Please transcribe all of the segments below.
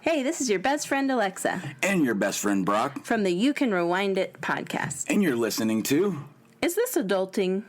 Hey, this is your best friend Alexa. And your best friend Brock. From the You Can Rewind It podcast. And you're listening to... Is this adulting?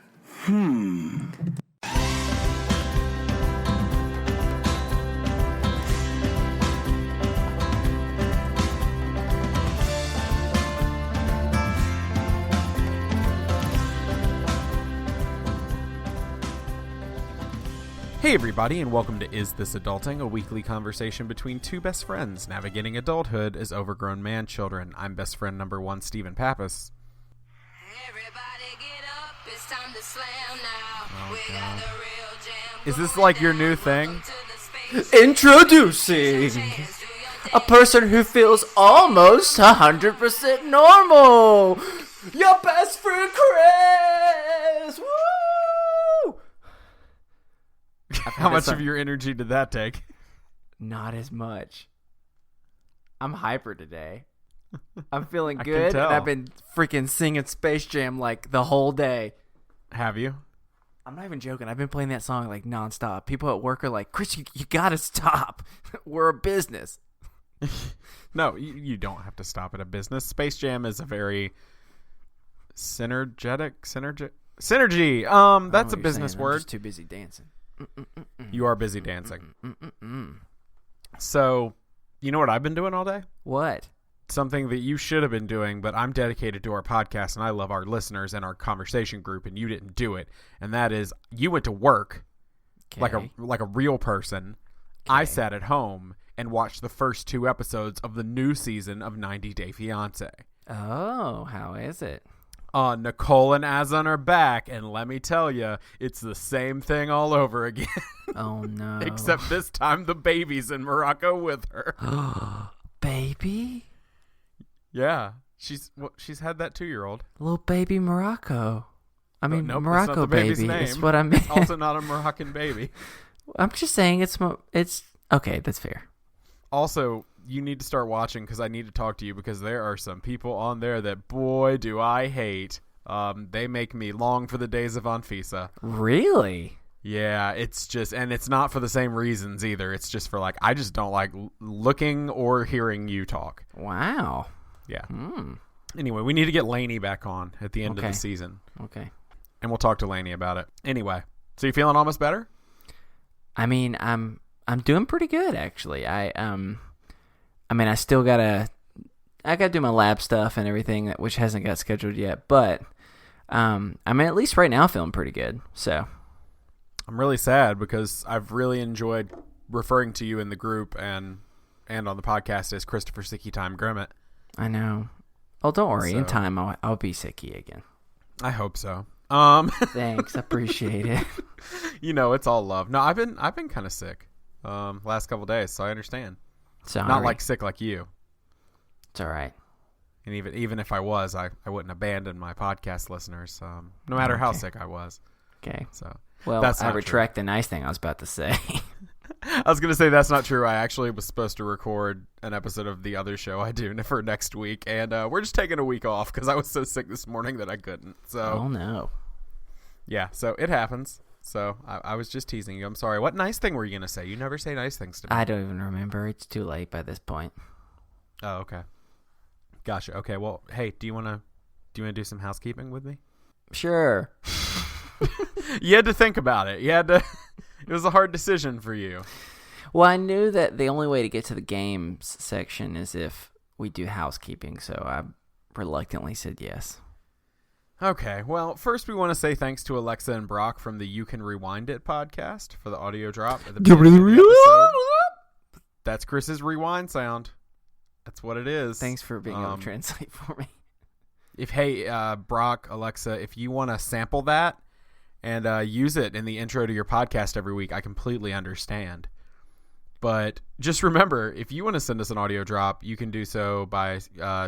Hey everybody, and welcome to Is This Adulting, a weekly conversation between two best friends navigating adulthood as overgrown man-children. I'm best friend number one, Stephen Pappas. Everybody get up, it's time to slam now. We got the real jam. Is this like your new thing? Introducing a person who feels almost 100% normal. Your best friend Chris. Woo! How much of your energy did that take? Not as much. I'm hyper today. I'm feeling I can good, tell. and I've been freaking singing Space Jam like the whole day. Have you? I'm not even joking. I've been playing that song like nonstop. People at work are like, Chris, you gotta stop. We're a business. No, you don't have to stop at a business. Space Jam is a very synergy. That's a business word. I'm just too busy dancing. You are busy dancing. So, you know what I've been doing all day? What? Something that you should have been doing, but I'm dedicated to our podcast, and I love our listeners and our conversation group, and you didn't do it. And that is, you went to work like a real person. Okay. I sat at home and watched the first 2 episodes of the new season of 90 Day Fiancé. Oh, how is it? Nicole and Azan are back, and let me tell you, it's the same thing all over again. Oh, no. Except this time the baby's in Morocco with her. Baby? Yeah, she's had that 2-year-old. Little baby Morocco. I mean, nope, Morocco that's not the baby's baby name. is what I mean. Also not a Moroccan baby. I'm just saying it's okay, that's fair. Also, you need to start watching because I need to talk to you because there are some people on there that, boy, do I hate. They make me long for the days of Anfisa. Really? Yeah, it's just, and it's not for the same reasons either. It's just for I just don't like looking or hearing you talk. Wow. Yeah. Anyway, we need to get Lainey back on at the end of the season. Okay. And we'll talk to Lainey about it. Anyway, so you feeling almost better? I mean, I'm doing pretty good actually. I still gotta do my lab stuff and everything, which hasn't got scheduled yet. But at least right now feeling pretty good. So I'm really sad because I've really enjoyed referring to you in the group and on the podcast as Christopher Sicky Time Grimmett. I know. Oh, don't worry. In time, I'll be Sicky again. I hope so. Thanks, appreciate it. You know, it's all love. No, I've been kind of sick last couple days, so I understand. Sorry. Not like sick like you. It's all right. And even if I was, I wouldn't abandon my podcast listeners, no matter how sick I was. Okay. So well, that's I not retract the nice thing I was about to say. I was going to say that's not true. I actually was supposed to record an episode of the other show I do for next week, and we're just taking a week off because I was so sick this morning that I couldn't. So oh no. Yeah, so it happens. So I was just teasing you. I'm sorry. What nice thing were you going to say? You never say nice things to me. I don't even remember. It's too late by this point. Oh, okay. Gotcha. Okay, well, hey, do you want to do some housekeeping with me? Sure. You had to think about it. It was a hard decision for you. Well, I knew that the only way to get to the games section is if we do housekeeping, so I reluctantly said yes. Okay, well, first we want to say thanks to Alexa and Brock from the You Can Rewind It podcast for the audio drop at the beginning of the episode. That's Chris's rewind sound. That's what it is. Thanks for being able to translate for me. Brock, Alexa, if you want to sample that and use it in the intro to your podcast every week, I completely understand. But just remember, if you want to send us an audio drop, you can do so by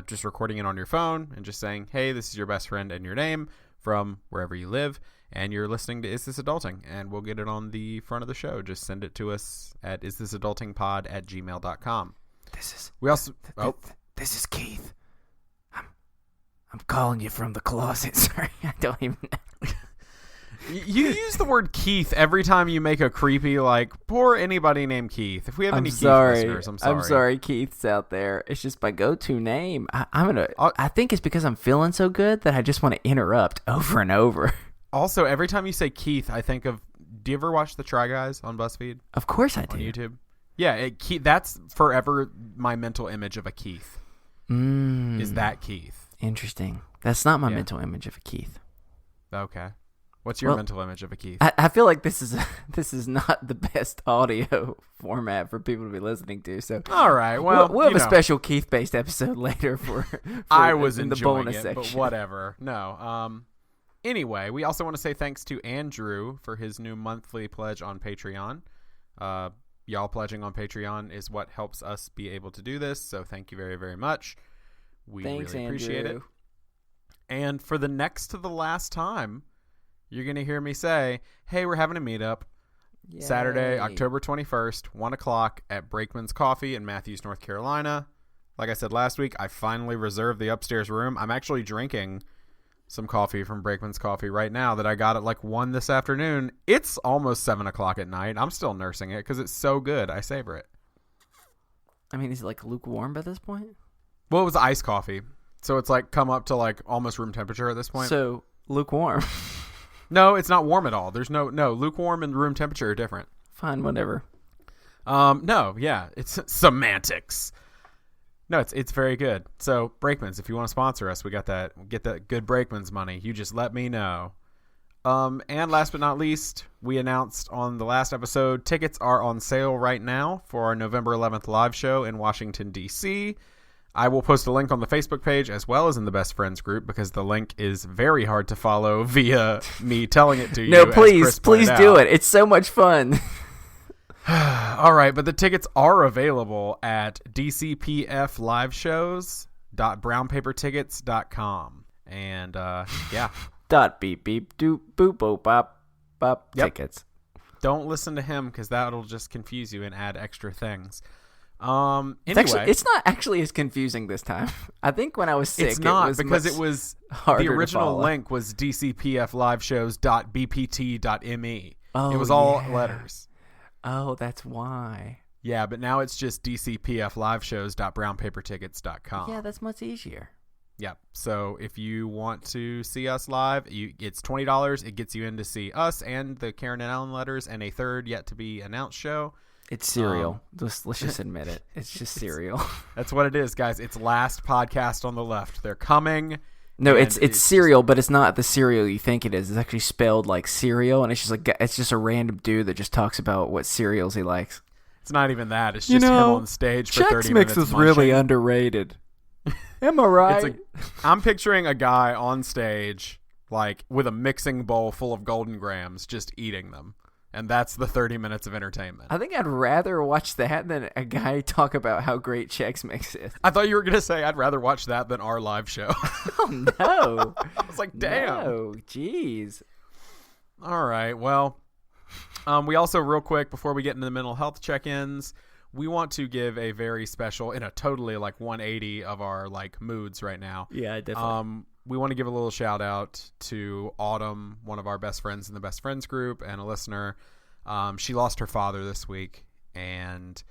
just recording it on your phone and just saying, hey, this is your best friend and your name from wherever you live, and you're listening to Is This Adulting, and we'll get it on the front of the show. Just send it to us at isthisadultingpod@gmail.com. This is Keith. I'm calling you from the closet. Sorry, I don't even know. You use the word Keith every time you make a creepy, like, poor anybody named Keith. If we have any Keith listeners, I'm sorry. I'm sorry, Keith's out there. It's just my go-to name. I think it's because I'm feeling so good that I just want to interrupt over and over. Also, every time you say Keith, I think of, do you ever watch The Try Guys on BuzzFeed? Of course I do. On YouTube? Yeah, that's forever my mental image of a Keith. Is that Keith? Interesting. That's not my mental image of a Keith. Okay. What's your mental image of a Keith? I feel like this is not the best audio format for people to be listening to. So all right, well, we'll have a special Keith-based episode later for I was in the enjoying bonus it, section. but whatever. No. Anyway, we also want to say thanks to Andrew for his new monthly pledge on Patreon. Y'all pledging on Patreon is what helps us be able to do this. So thank you very, very much. Thanks, really appreciate Andrew. it. And for the next to the last time, you're going to hear me say, hey, we're having a meetup Yay. Saturday, October 21st, 1 o'clock at Brakeman's Coffee in Matthews, North Carolina. Like I said last week, I finally reserved the upstairs room. I'm actually drinking some coffee from Brakeman's Coffee right now that I got at like 1 this afternoon. It's almost 7 o'clock at night. I'm still nursing it because it's so good. I savor it. I mean, is it like lukewarm by this point? Well, it was iced coffee. So it's like come up to like almost room temperature at this point. So lukewarm. No, it's not warm at all. There's no lukewarm and room temperature are different. Fine, whatever. No, yeah, it's semantics. No, it's very good. So Brakeman's, if you want to sponsor us, we got that. Get that good Brakeman's money. You just let me know. And last but not least, we announced on the last episode, tickets are on sale right now for our November 11th live show in Washington, D.C. I will post a link on the Facebook page as well as in the Best Friends group because the link is very hard to follow via me telling it to you. No, please do it. It's so much fun. All right, but the tickets are available at dcpfliveshows.brownpapertickets.com. And yeah. Dot beep beep doop boop boop bop bop tickets. Don't listen to him because that'll just confuse you and add extra things. Anyway, it's not actually as confusing this time. I think when I was sick, it's not it was because much it was harder the original to follow. link was dcpfliveshows.bpt.me. Oh, it was all yeah. letters. Oh, that's why. Yeah, but now it's just dcpfliveshows.brownpapertickets.com. Yeah, that's much easier. Yep. So if you want to see us live, it's $20. It gets you in to see us and the Karen and Ellen letters and a third yet to be announced show. It's cereal. Let's just admit it. It's just cereal. That's what it is, guys. It's last podcast on the left. They're coming. No, it's cereal, but it's not the cereal you think it is. It's actually spelled like cereal, and it's just a random dude that just talks about what cereals he likes. It's not even that. It's just him on stage for 30 minutes. Chex Mix is really underrated. Am I right? I'm picturing a guy on stage, like with a mixing bowl full of Golden Grams, just eating them. And that's the 30 minutes of entertainment. I think I'd rather watch that than a guy talk about how great Chex Mix is. I thought you were going to say I'd rather watch that than our live show. Oh, no. I was like, damn. No, jeez. All right. Well, we also, real quick, before we get into the mental health check-ins, we want to give a very special, in a totally like 180 of our like moods right now. Yeah, definitely. We want to give a little shout out to Autumn, one of our best friends in the Best Friends group and a listener. She lost her father this week, and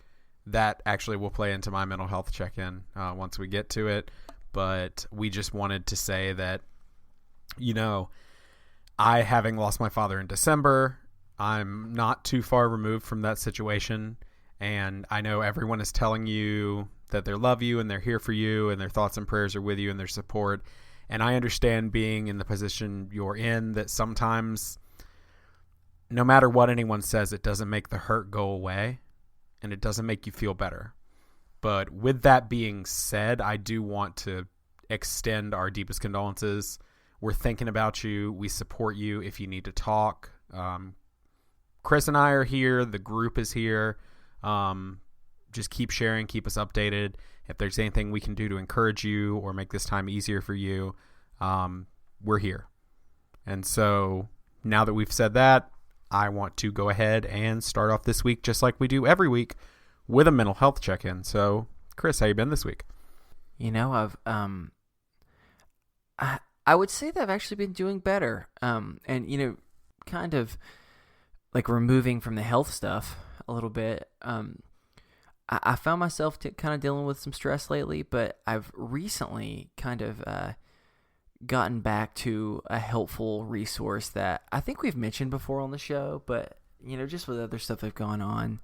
that actually will play into my mental health check-in once we get to it. But we just wanted to say that, I, having lost my father in December, I'm not too far removed from that situation. And I know everyone is telling you that they love you and they're here for you and their thoughts and prayers are with you and their support. And I understand being in the position you're in that sometimes no matter what anyone says, it doesn't make the hurt go away and it doesn't make you feel better. But with that being said, I do want to extend our deepest condolences. We're thinking about you. We support you if you need to talk. Chris and I are here. The group is here. Just keep sharing, keep us updated. If there's anything we can do to encourage you or make this time easier for you, we're here. And so now that we've said that, I want to go ahead and start off this week just like we do every week with a mental health check-in. So, Chris, how you been this week? I would say that I've actually been doing better. And kind of like removing from the health stuff a little bit, I found myself kind of dealing with some stress lately, but I've recently kind of gotten back to a helpful resource that I think we've mentioned before on the show, but just with other stuff that's gone on,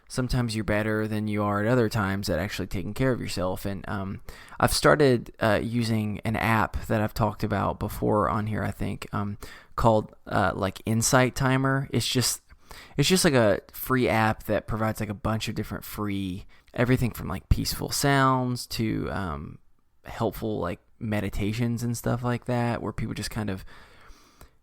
sometimes you're better than you are at other times at actually taking care of yourself. And I've started using an app that I've talked about before on here, I think, called like Insight Timer. It's just like a free app that provides like a bunch of different free, everything from like peaceful sounds to helpful like meditations and stuff like that, where people just kind of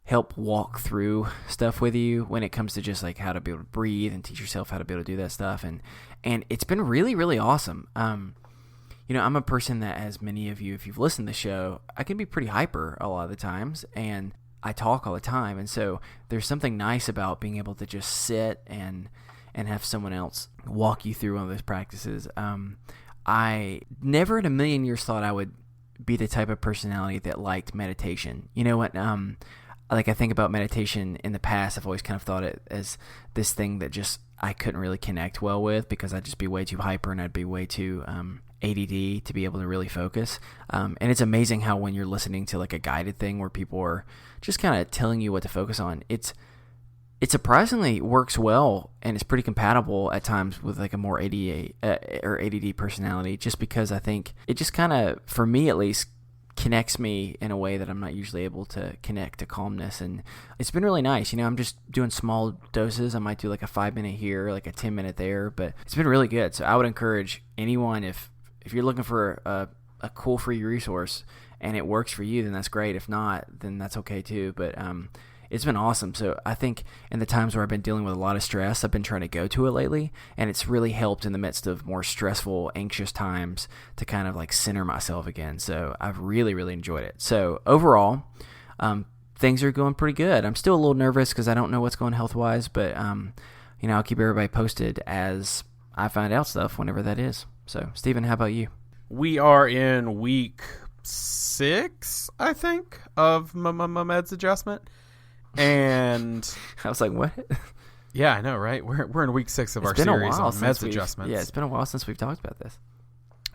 help walk through stuff with you when it comes to just like how to be able to breathe and teach yourself how to be able to do that stuff. And it's been really, really awesome. I'm a person that, as many of you, if you've listened to the show, I can be pretty hyper a lot of the times, and I talk all the time. And so there's something nice about being able to just sit and have someone else walk you through one of those practices. I never in a million years thought I would be the type of personality that liked meditation. You know what? Like I think about meditation in the past, I've always kind of thought it as this thing that just I couldn't really connect well with, because I'd just be way too hyper and I'd be way too ADD to be able to really focus. And it's amazing how when you're listening to like a guided thing where people are just kind of telling you what to focus on, it surprisingly works well, and it's pretty compatible at times with like a more ADD personality, just because I think it just kind of, for me at least, connects me in a way that I'm not usually able to connect to calmness. And it's been really nice. I'm just doing small doses. I might do like a 5-minute here, like a 10-minute there, but it's been really good. So I would encourage anyone, if you're looking for a cool free resource and it works for you, then that's great. If not, then that's okay too. But it's been awesome. So I think in the times where I've been dealing with a lot of stress, I've been trying to go to it lately, and it's really helped in the midst of more stressful, anxious times to kind of like center myself again. So I've really, really enjoyed it. So overall, things are going pretty good. I'm still a little nervous because I don't know what's going health-wise, but I'll keep everybody posted as I find out stuff whenever that is. So Steven, how about you? We are in week 6, I think, of meds adjustment. And I was like, what? Yeah, I know, right? We're in week 6 of our series on meds adjustments. Yeah, it's been a while since we've talked about this.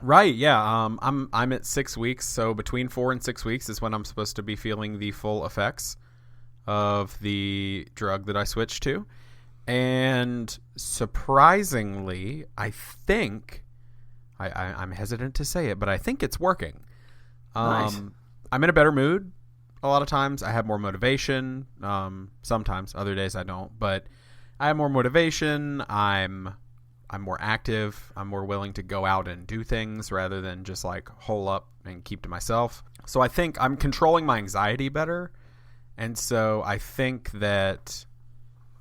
Right, yeah. I'm at 6 weeks, so between 4 and 6 weeks is when I'm supposed to be feeling the full effects of the drug that I switched to. And surprisingly, I think I'm hesitant to say it, but I think it's working. Nice. I'm in a better mood. A lot of times I have more motivation. Sometimes, other days I don't. But I have more motivation. I'm more active. I'm more willing to go out and do things rather than just like hole up and keep to myself. So I think I'm controlling my anxiety better. And so I think that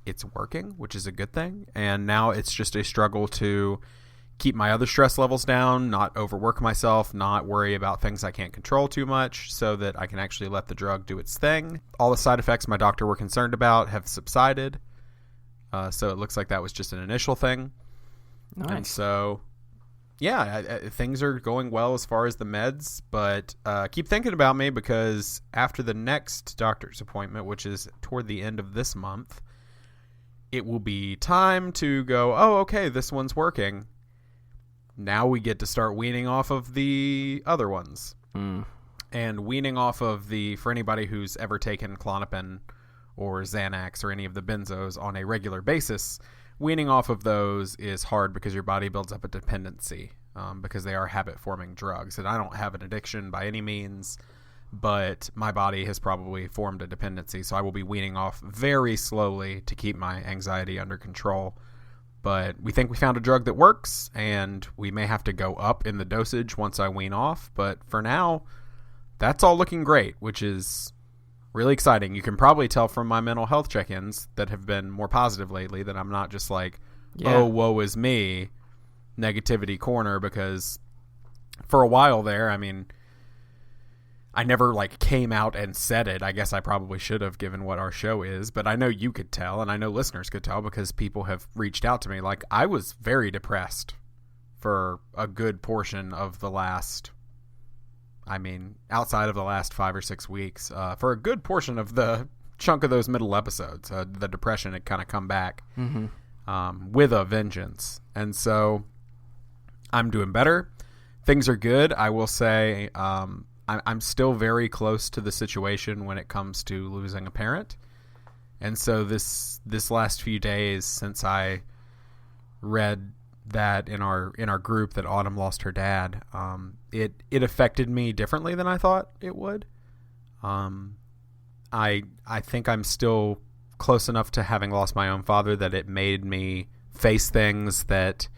it's working, which is a good thing. And now it's just a struggle to keep my other stress levels down, not overwork myself, not worry about things I can't control too much, so that I can actually let the drug do its thing. All the side effects my doctor were concerned about have subsided. So it looks like that was just an initial thing. Nice. And so, yeah, things are going well as far as the meds, but keep thinking about me, because after the next doctor's appointment, which is toward the end of this month, it will be time to go, oh, okay, this one's working. Now we get to start weaning off of the other ones. And weaning off of for anybody who's ever taken Klonopin or Xanax or any of the benzos on a regular basis, weaning off of those is hard because your body builds up a dependency, because they are habit-forming drugs. And I don't have an addiction by any means, but my body has probably formed a dependency. So I will be weaning off very slowly to keep my anxiety under control. But we think we found a drug that works, and we may have to go up in the dosage once I wean off. But for now, that's all looking great, which is really exciting. You can probably tell from my mental health check-ins that have been more positive lately that I'm not just like, oh, woe is me, negativity corner, because for a while there, I mean, I never like came out and said it. I guess I probably should have, given what our show is, but I know you could tell, and I know listeners could tell, because people have reached out to me. Like, I was very depressed for a good portion of the last, outside of the last 5 or 6 weeks, for a good portion of the chunk of those middle episodes. The depression had kind of come back with a vengeance. And so I'm doing better. Things are good. I will say I'm still very close to the situation when it comes to losing a parent. And so this last few days since I read that in our group that Autumn lost her dad, it affected me differently than I thought it would. I think I'm still close enough to having lost my own father that it made me face things that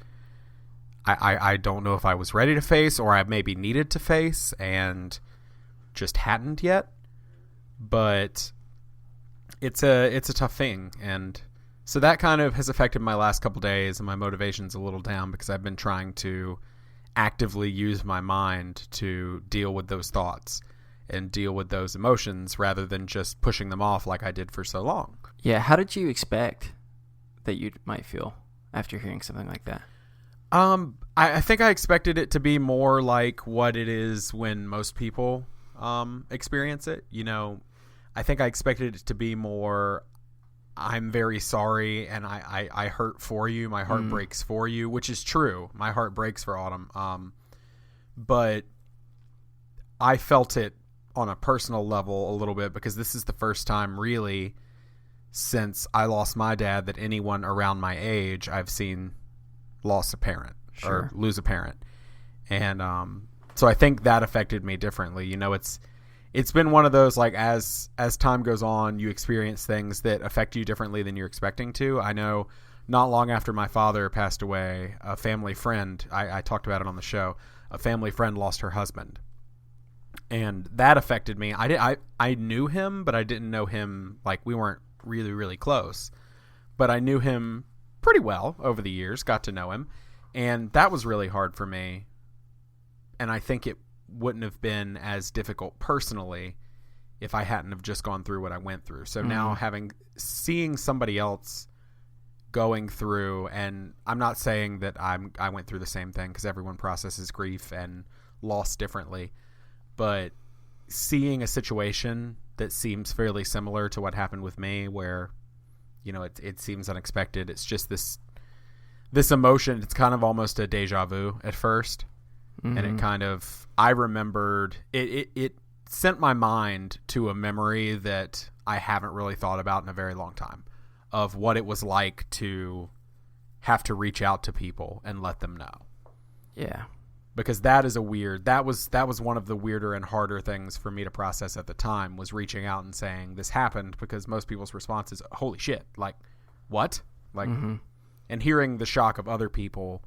I don't know if I was ready to face or I maybe needed to face and just hadn't yet. But it's a tough thing, and so that kind of has affected my last couple days, and my motivation's a little down because I've been trying to actively use my mind to deal with those thoughts and deal with those emotions rather than just pushing them off like I did for so long. Yeah, how did you expect that you might feel after hearing something like that? I think I expected it to be more like what it is when most people experience it. You know, I think I expected it to be more, I'm very sorry and I hurt for you. My heart breaks for you, which is true. My heart breaks for Autumn. But I felt it on a personal level a little bit because this is the first time really since I lost my dad that anyone around my age I've seen lost a parent or lose a parent. And so I think that affected me differently. You know, it's been one of those, like, as time goes on, you experience things that affect you differently than you're expecting to. I know not long after my father passed away, a family friend, I talked about it on the show, a family friend lost her husband. And that affected me. I knew him, but I didn't know him, like, we weren't really, really close. But I knew him pretty well over the years, got to know him. And that was really hard for me. And I think it wouldn't have been as difficult personally if I hadn't have just gone through what I went through. So now seeing somebody else going through, and I'm not saying that I went through the same thing because everyone processes grief and loss differently, but seeing a situation that seems fairly similar to what happened with me where, you know, it seems unexpected. It's just this emotion. It's kind of almost a deja vu at first. And it kind of, I remembered, it sent my mind to a memory that I haven't really thought about in a very long time of what it was like to have to reach out to people and let them know. Yeah. Because that was one of the weirder and harder things for me to process at the time, was reaching out and saying this happened, because most people's response is, holy shit, like, what? Like, and hearing the shock of other people,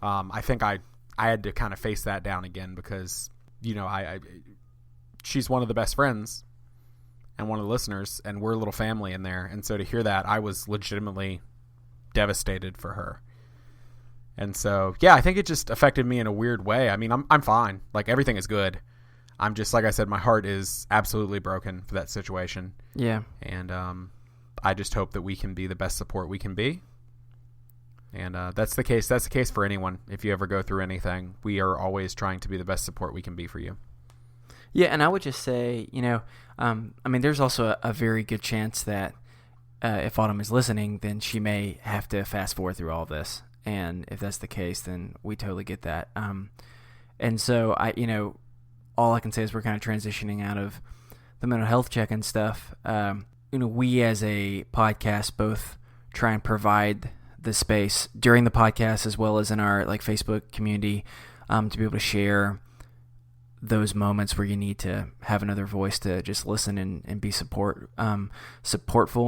I think I had to kind of face that down again because, you know, she's one of the best friends and one of the listeners, and we're a little family in there. And so to hear that, I was legitimately devastated for her. And so, yeah, I think it just affected me in a weird way. I mean, I'm fine. Like, everything is good. I'm just, like I said, my heart is absolutely broken for that situation. Yeah. And I just hope that we can be the best support we can be. And that's the case. That's the case for anyone. If you ever go through anything, we are always trying to be the best support we can be for you. Yeah, and I would just say, you know, I mean, there's also a very good chance that if Autumn is listening, then she may have to fast forward through all this. And if that's the case, then we totally get that. And so you know, all I can say is we're kind of transitioning out of the mental health check and stuff. You know, we as a podcast both try and provide the space during the podcast as well as in our like Facebook community to be able to share those moments where you need to have another voice to just listen and be supportful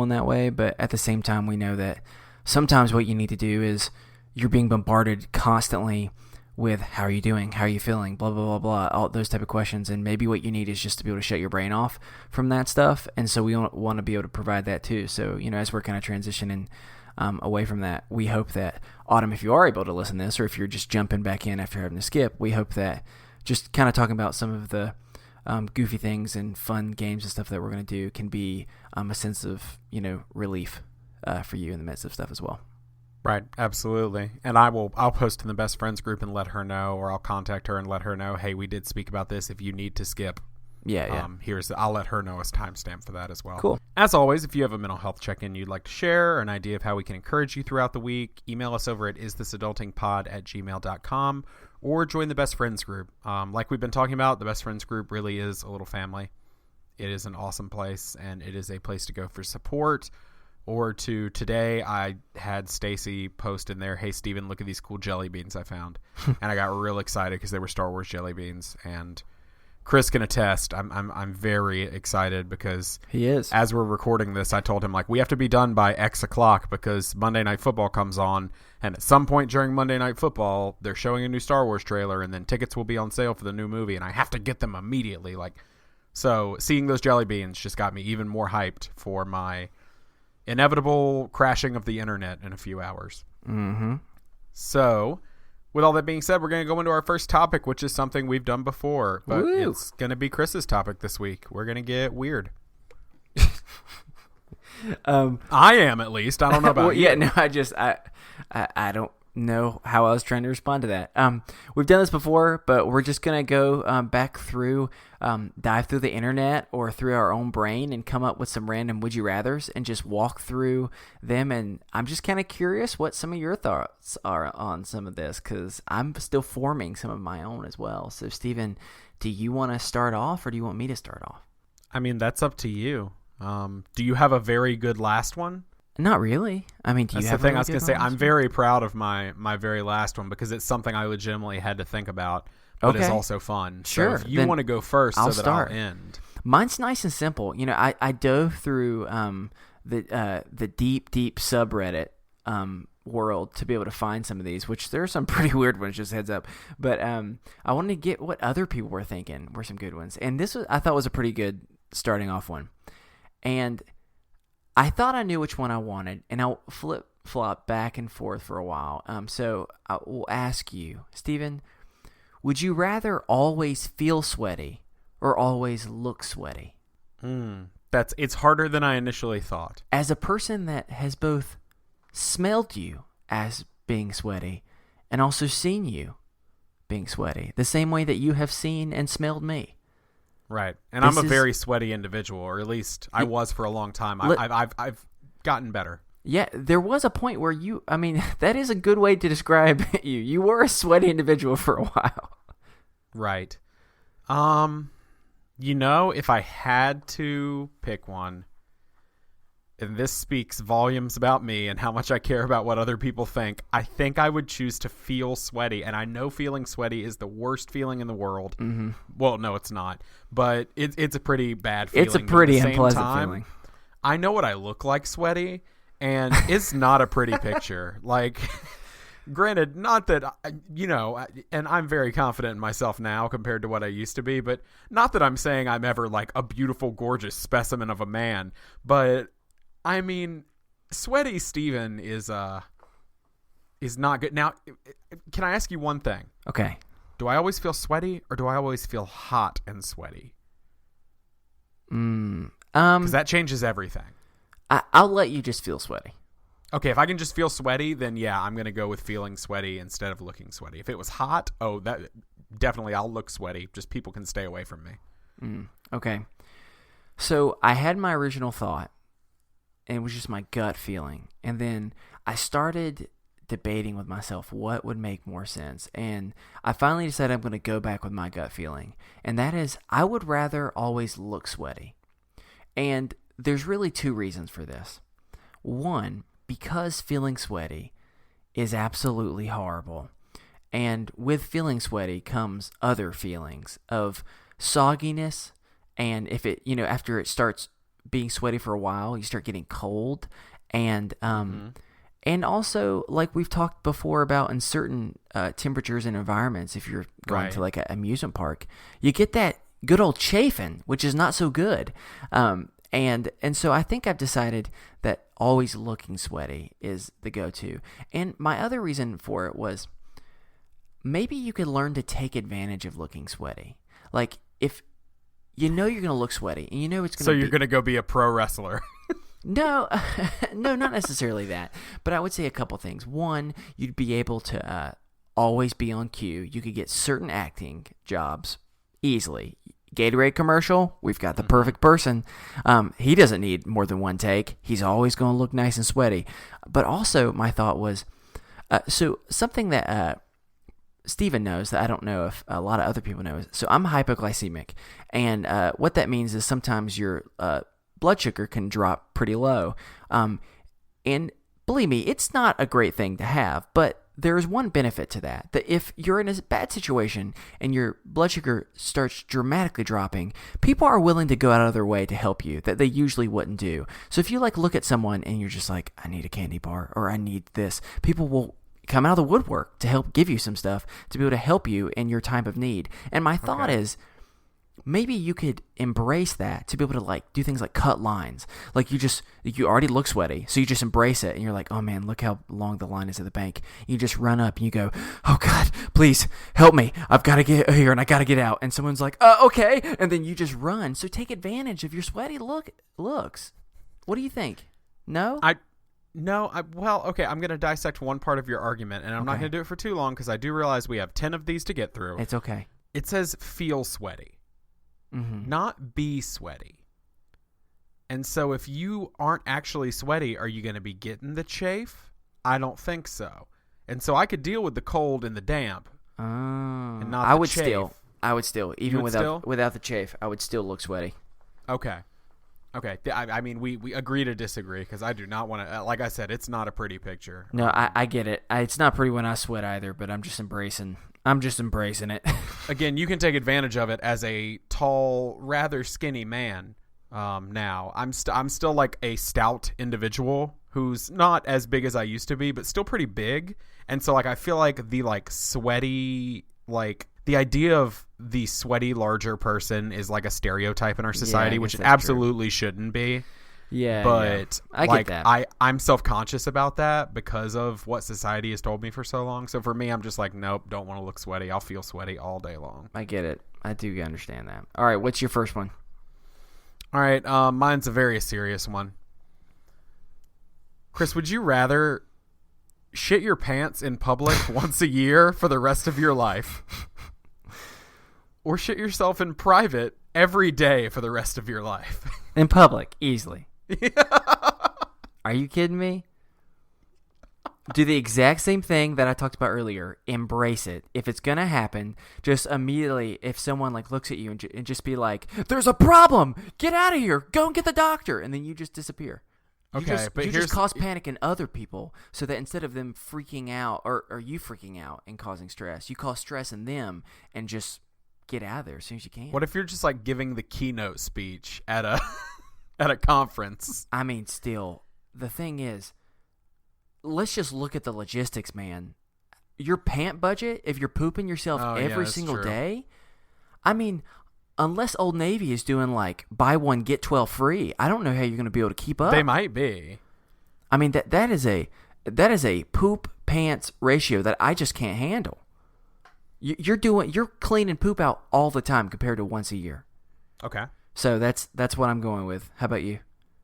in that way. But at the same time, we know that sometimes what you need to do is you're being bombarded constantly with how are you doing, how are you feeling, blah, blah, blah, blah, all those type of questions. And maybe what you need is just to be able to shut your brain off from that stuff. And so we want to be able to provide that too. So, you know, as we're kind of transitioning away from that, we hope that Autumn, if you are able to listen to this, or if you're just jumping back in after having to skip, we hope that just kind of talking about some of the goofy things and fun games and stuff that we're going to do can be a sense of, you know, relief for you in the midst of stuff as well. Right, absolutely. And I'll post in the best friends group and let her know, or I'll contact her and let her know, hey, we did speak about this. If you need to skip, Yeah. I'll let her know as timestamp for that as well. Cool. As always, if you have a mental health check-in you'd like to share, or an idea of how we can encourage you throughout the week, email us over at isthisadultingpod@gmail.com, or join the Best Friends group. Like we've been talking about, the Best Friends group really is a little family. It is an awesome place, and it is a place to go for support. Or today I had Stacy post in there, "Hey Steven, look at these cool jelly beans I found." And I got real excited because they were Star Wars jelly beans, and Chris can attest. I'm very excited because He is. as we're recording this, I told him, like, we have to be done by X o'clock because Monday Night Football comes on, and at some point during Monday Night Football, they're showing a new Star Wars trailer, and then tickets will be on sale for the new movie, and I have to get them immediately. So seeing those jelly beans just got me even more hyped for my inevitable crashing of the internet in a few hours. Mm-hmm. So, with all that being said, we're going to go into our first topic, which is something we've done before, but Woo. it's going to be Chris's topic this week. We're going to get weird. I am, at least. I don't know about Well, you. yeah, no, I don't know how I was trying to respond to that. We've done this before, but we're just gonna go back through, dive through the internet or through our own brain and come up with some random would you rather's and just walk through them. And I'm just kind of curious what some of your thoughts are on some of this, because I'm still forming some of my own as well. So, Steven, do you want to start off, or do you want me to start off? I mean, that's up to you. Do you have a very good last one? Not really. I mean, do you That's have the thing a I was really going to good say. one? I'm very proud of my very last one because it's something I legitimately had to think about, but is Okay. also fun. Sure. So if you Then want to go first I'll so that start. I'll end. Mine's nice and simple. You know, I dove through the deep subreddit world to be able to find some of these, which there are some pretty weird ones, just heads up. But I wanted to get what other people were thinking were some good ones. And this I thought was a pretty good starting off one. And I thought I knew which one I wanted, and I'll flip-flop back and forth for a while. So I will ask you, Steven, would you rather always feel sweaty or always look sweaty? It's harder than I initially thought. As a person that has both smelled you as being sweaty and also seen you being sweaty, the same way that you have seen and smelled me. Right. And This I'm a is- very sweaty individual, or at least I was for a long time. I've gotten better. Yeah, there was a point where that is a good way to describe you. You were a sweaty individual for a while. Right. If I had to pick one, and this speaks volumes about me and how much I care about what other people think, I think I would choose to feel sweaty. And I know feeling sweaty is the worst feeling in the world. Mm-hmm. Well, no, it's not. But it's a pretty bad feeling. It's a But at pretty the same unpleasant time, feeling. I know what I look like sweaty, and it's not a pretty picture. Like, granted, not that, and I'm very confident in myself now compared to what I used to be, but not that I'm saying I'm ever like a beautiful, gorgeous specimen of a man, but I mean, sweaty Steven is not good. Now, can I ask you one thing? Okay. Do I always feel sweaty, or do I always feel hot and sweaty? Because that changes everything. I'll let you just feel sweaty. Okay, if I can just feel sweaty, then yeah, I'm going to go with feeling sweaty instead of looking sweaty. If it was hot, that definitely I'll look sweaty. Just people can stay away from me. Okay. So I had my original thought, and it was just my gut feeling. And then I started debating with myself what would make more sense. And I finally decided I'm going to go back with my gut feeling. And that is, I would rather always look sweaty. And there's really two reasons for this. One, because feeling sweaty is absolutely horrible. And with feeling sweaty comes other feelings of sogginess. And if it, after it starts being sweaty for a while, you start getting cold. And, and also, like we've talked before about in certain temperatures and environments, if you're going to like an amusement park, you get that good old chafing, which is not so good. And so I think I've decided that always looking sweaty is the go-to. And my other reason for it was maybe you could learn to take advantage of looking sweaty. Like if you're going to look sweaty and it's going to So you're going to go be a pro wrestler. No, no, not necessarily that. But I would say a couple things. One, you'd be able to always be on cue. You could get certain acting jobs easily Gatorade commercial, we've got the perfect person. He doesn't need more than one take. He's always going to look nice and sweaty. But also, my thought was, so something that Steven knows that I don't know if a lot of other people know. So I'm hypoglycemic. And what that means is sometimes your blood sugar can drop pretty low. And believe me, it's not a great thing to have, but there's one benefit to that if you're in a bad situation and your blood sugar starts dramatically dropping, people are willing to go out of their way to help you that they usually wouldn't do. So if you look at someone and you're just like, I need a candy bar or I need this, people will come out of the woodwork to help give you some stuff to be able to help you in your time of need. And my thought is, maybe you could embrace that to be able to do things like cut lines. You already look sweaty, so you just embrace it and you're like, oh man, look how long the line is at the bank. You just run up and you go, oh God, please help me. I've got to get here and I got to get out. And someone's like, okay. And then you just run. So take advantage of your sweaty looks. What do you think? No? Well, okay, I'm going to dissect one part of your argument, and I'm not going to do it for too long because I do realize we have 10 of these to get through. It's okay. It says feel sweaty. Not be sweaty. And so if you aren't actually sweaty, are you going to be getting the chafe? I don't think so. And so I could deal with the cold and the damp. And not the chafe. I would still, even without the chafe, I would still look sweaty. Okay. I mean, we agree to disagree because I do not want to, like I said, it's not a pretty picture. No, I get it. It's not pretty when I sweat either, but I'm just embracing it. Again, you can take advantage of it as a tall, rather skinny man. Now I'm still like a stout individual who's not as big as I used to be, but still pretty big. And so I feel like the sweaty, the idea of the sweaty larger person is like a stereotype in our society, which it absolutely shouldn't be. Yeah, but I get that. I'm self-conscious about that because of what society has told me for so long. So for me, I'm just like, nope, don't want to look sweaty. I'll feel sweaty all day long. I get it. I do understand that. All right, what's your first one? All right, mine's a very serious one. Chris, would you rather shit your pants in public once a year for the rest of your life, or shit yourself in private every day for the rest of your life? In public, easily. Are you kidding me? Do the exact same thing that I talked about earlier. Embrace it. If it's going to happen, just immediately, if someone looks at you and just be like, there's a problem, get out of here, go and get the doctor, and then you just disappear. You just cause panic in other people so that instead of them freaking out or you freaking out and causing stress, you cause stress in them and just get out of there as soon as you can. What if you're just giving the keynote speech at a at a conference? I mean, still, the thing is, let's just look at the logistics, man. Your pant budget, if you're pooping yourself every single day, I mean, unless Old Navy is doing buy one get 12 free, I don't know how you're going to be able to keep up. They might be. I mean, that is a poop pants ratio that I just can't handle. You're cleaning poop out all the time compared to once a year. Okay. So that's what I'm going with. How about you?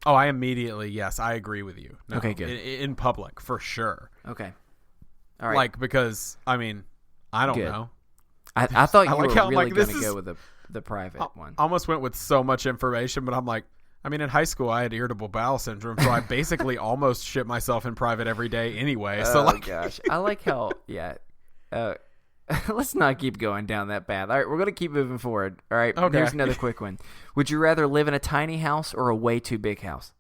Oh, I agree with you. No, okay, good. In public, for sure. Okay. All right. Because, I mean, I don't know. I thought you were really going to is... go with the private one. I almost went with so much information, but I'm like, I mean, in high school, I had irritable bowel syndrome, so I basically almost shit myself in private every day anyway. So, gosh. I like how, let's not keep going down that path. All right, we're going to keep moving forward. All right, okay. Here's another quick one. Would you rather live in a tiny house or a way too big house?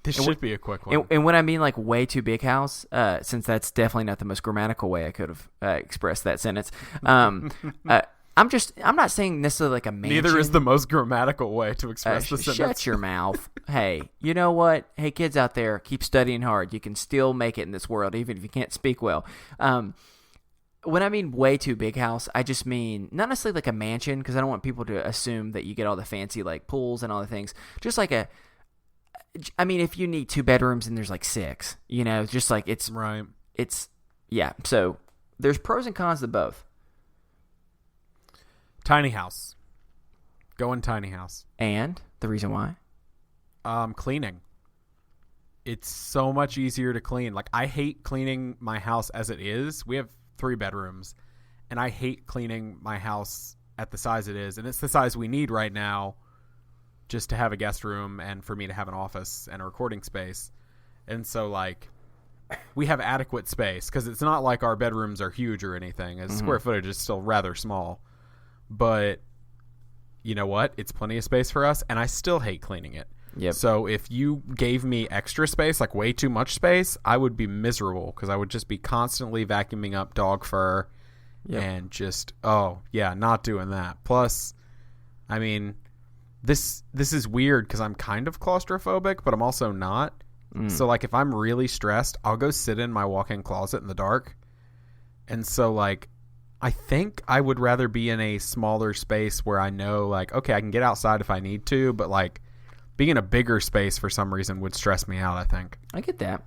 This should be a quick one. And when I mean way too big house, since that's definitely not the most grammatical way I could have expressed that sentence, I'm not saying necessarily a mansion. Neither is the most grammatical way to express the sentence. Shut your mouth. Hey, you know what? Hey, kids out there, keep studying hard. You can still make it in this world, even if you can't speak well. When I mean way too big house, I just mean not necessarily a mansion, because I don't want people to assume that you get all the fancy pools and all the things. Just I mean, if you need 2 bedrooms and there's 6, just it's right. It's So there's pros and cons to both. Tiny house. Going tiny house. And the reason why? Cleaning. It's so much easier to clean. I hate cleaning my house as it is. We have 3 bedrooms, and I hate cleaning my house at the size it is, and it's the size we need right now just to have a guest room and for me to have an office and a recording space. And so, like, we have adequate space because it's not like our bedrooms are huge or anything. As square footage is still rather small. But you know what? It's plenty of space for us, and I still hate cleaning it. Yep. So if you gave me extra space, like way too much space, I would be miserable because I would just be constantly vacuuming up dog fur and just, not doing that. Plus, I mean, this is weird because I'm kind of claustrophobic, but I'm also not. So, like, if I'm really stressed, I'll go sit in my walk-in closet in the dark. And so, like, I think I would rather be in a smaller space where I know, like, okay, I can get outside if I need to, but, like, being in a bigger space for some reason would stress me out, I think. I get that.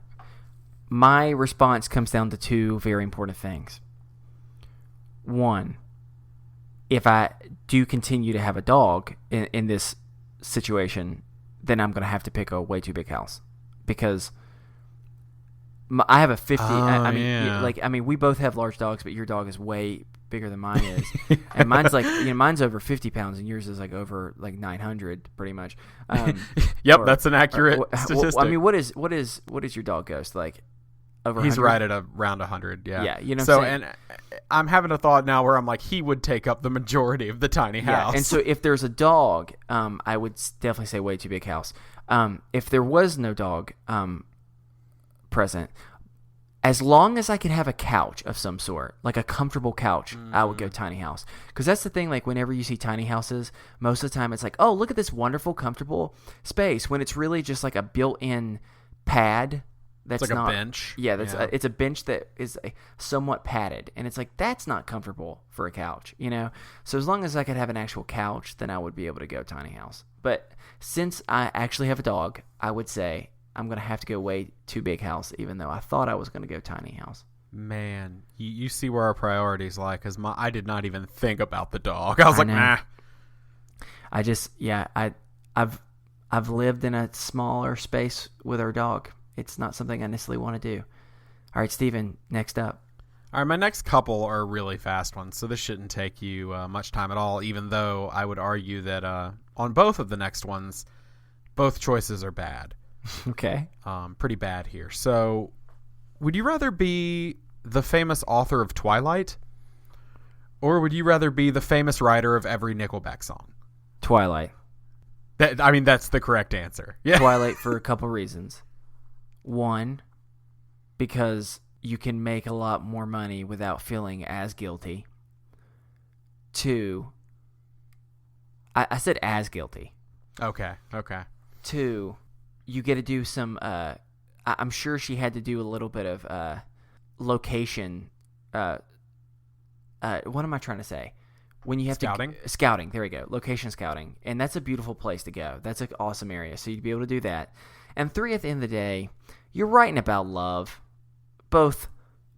My response comes down to two very important things. One, if I do continue to have a dog in this situation, then I'm going to have to pick a way too big house. Because I have a 50. I mean, we both have large dogs, but your dog is way bigger than mine is, and mine's like, mine's over 50 pounds, and yours is like over like 900, pretty much. Yep, that's an accurate statistic. I mean, what is your dog Ghost like? Over 100? He's right at around 100. Yeah. Yeah, you know. So, and I'm having a thought now where I'm like, he would take up the majority of the tiny house. Yeah, and so if there's a dog, I would definitely say way too big house. If there was no dog present, as long as I could have a couch of some sort, like a comfortable couch, I would go tiny house. Because that's the thing, like, whenever you see tiny houses, most of the time it's like, oh, look at this wonderful, comfortable space, when it's really just like a built-in pad. That's it's like not a bench. Yeah, it's a bench that is somewhat padded, and it's like, that's not comfortable for a couch, you know. So as long as I could have an actual couch, then I would be able to go tiny house. But since I actually have a dog, I would say I'm gonna have to go way too big house, even though I thought I was gonna go tiny house. Man, you see where our priorities lie, because I did not even think about the dog. I was like, nah. I've lived in a smaller space with our dog. It's not something I necessarily want to do. All right, Steven, next up. All right, my next couple are really fast ones, so this shouldn't take you much time at all, even though I would argue that on both of the next ones, both choices are bad. Okay. Pretty bad here. So, would you rather be the famous author of Twilight, or would you rather be the famous writer of every Nickelback song? Twilight. That's the correct answer. Yeah. Twilight for a couple reasons. One, because you can make a lot more money without feeling as guilty. Two, I said as guilty. Okay. Two, you get to do some, I'm sure she had to do a little bit of location, what am I trying to say? When you have scouting, there we go, location scouting. And that's a beautiful place to go. That's an awesome area. So you'd be able to do that. And three, at the end of the day, you're writing about love, both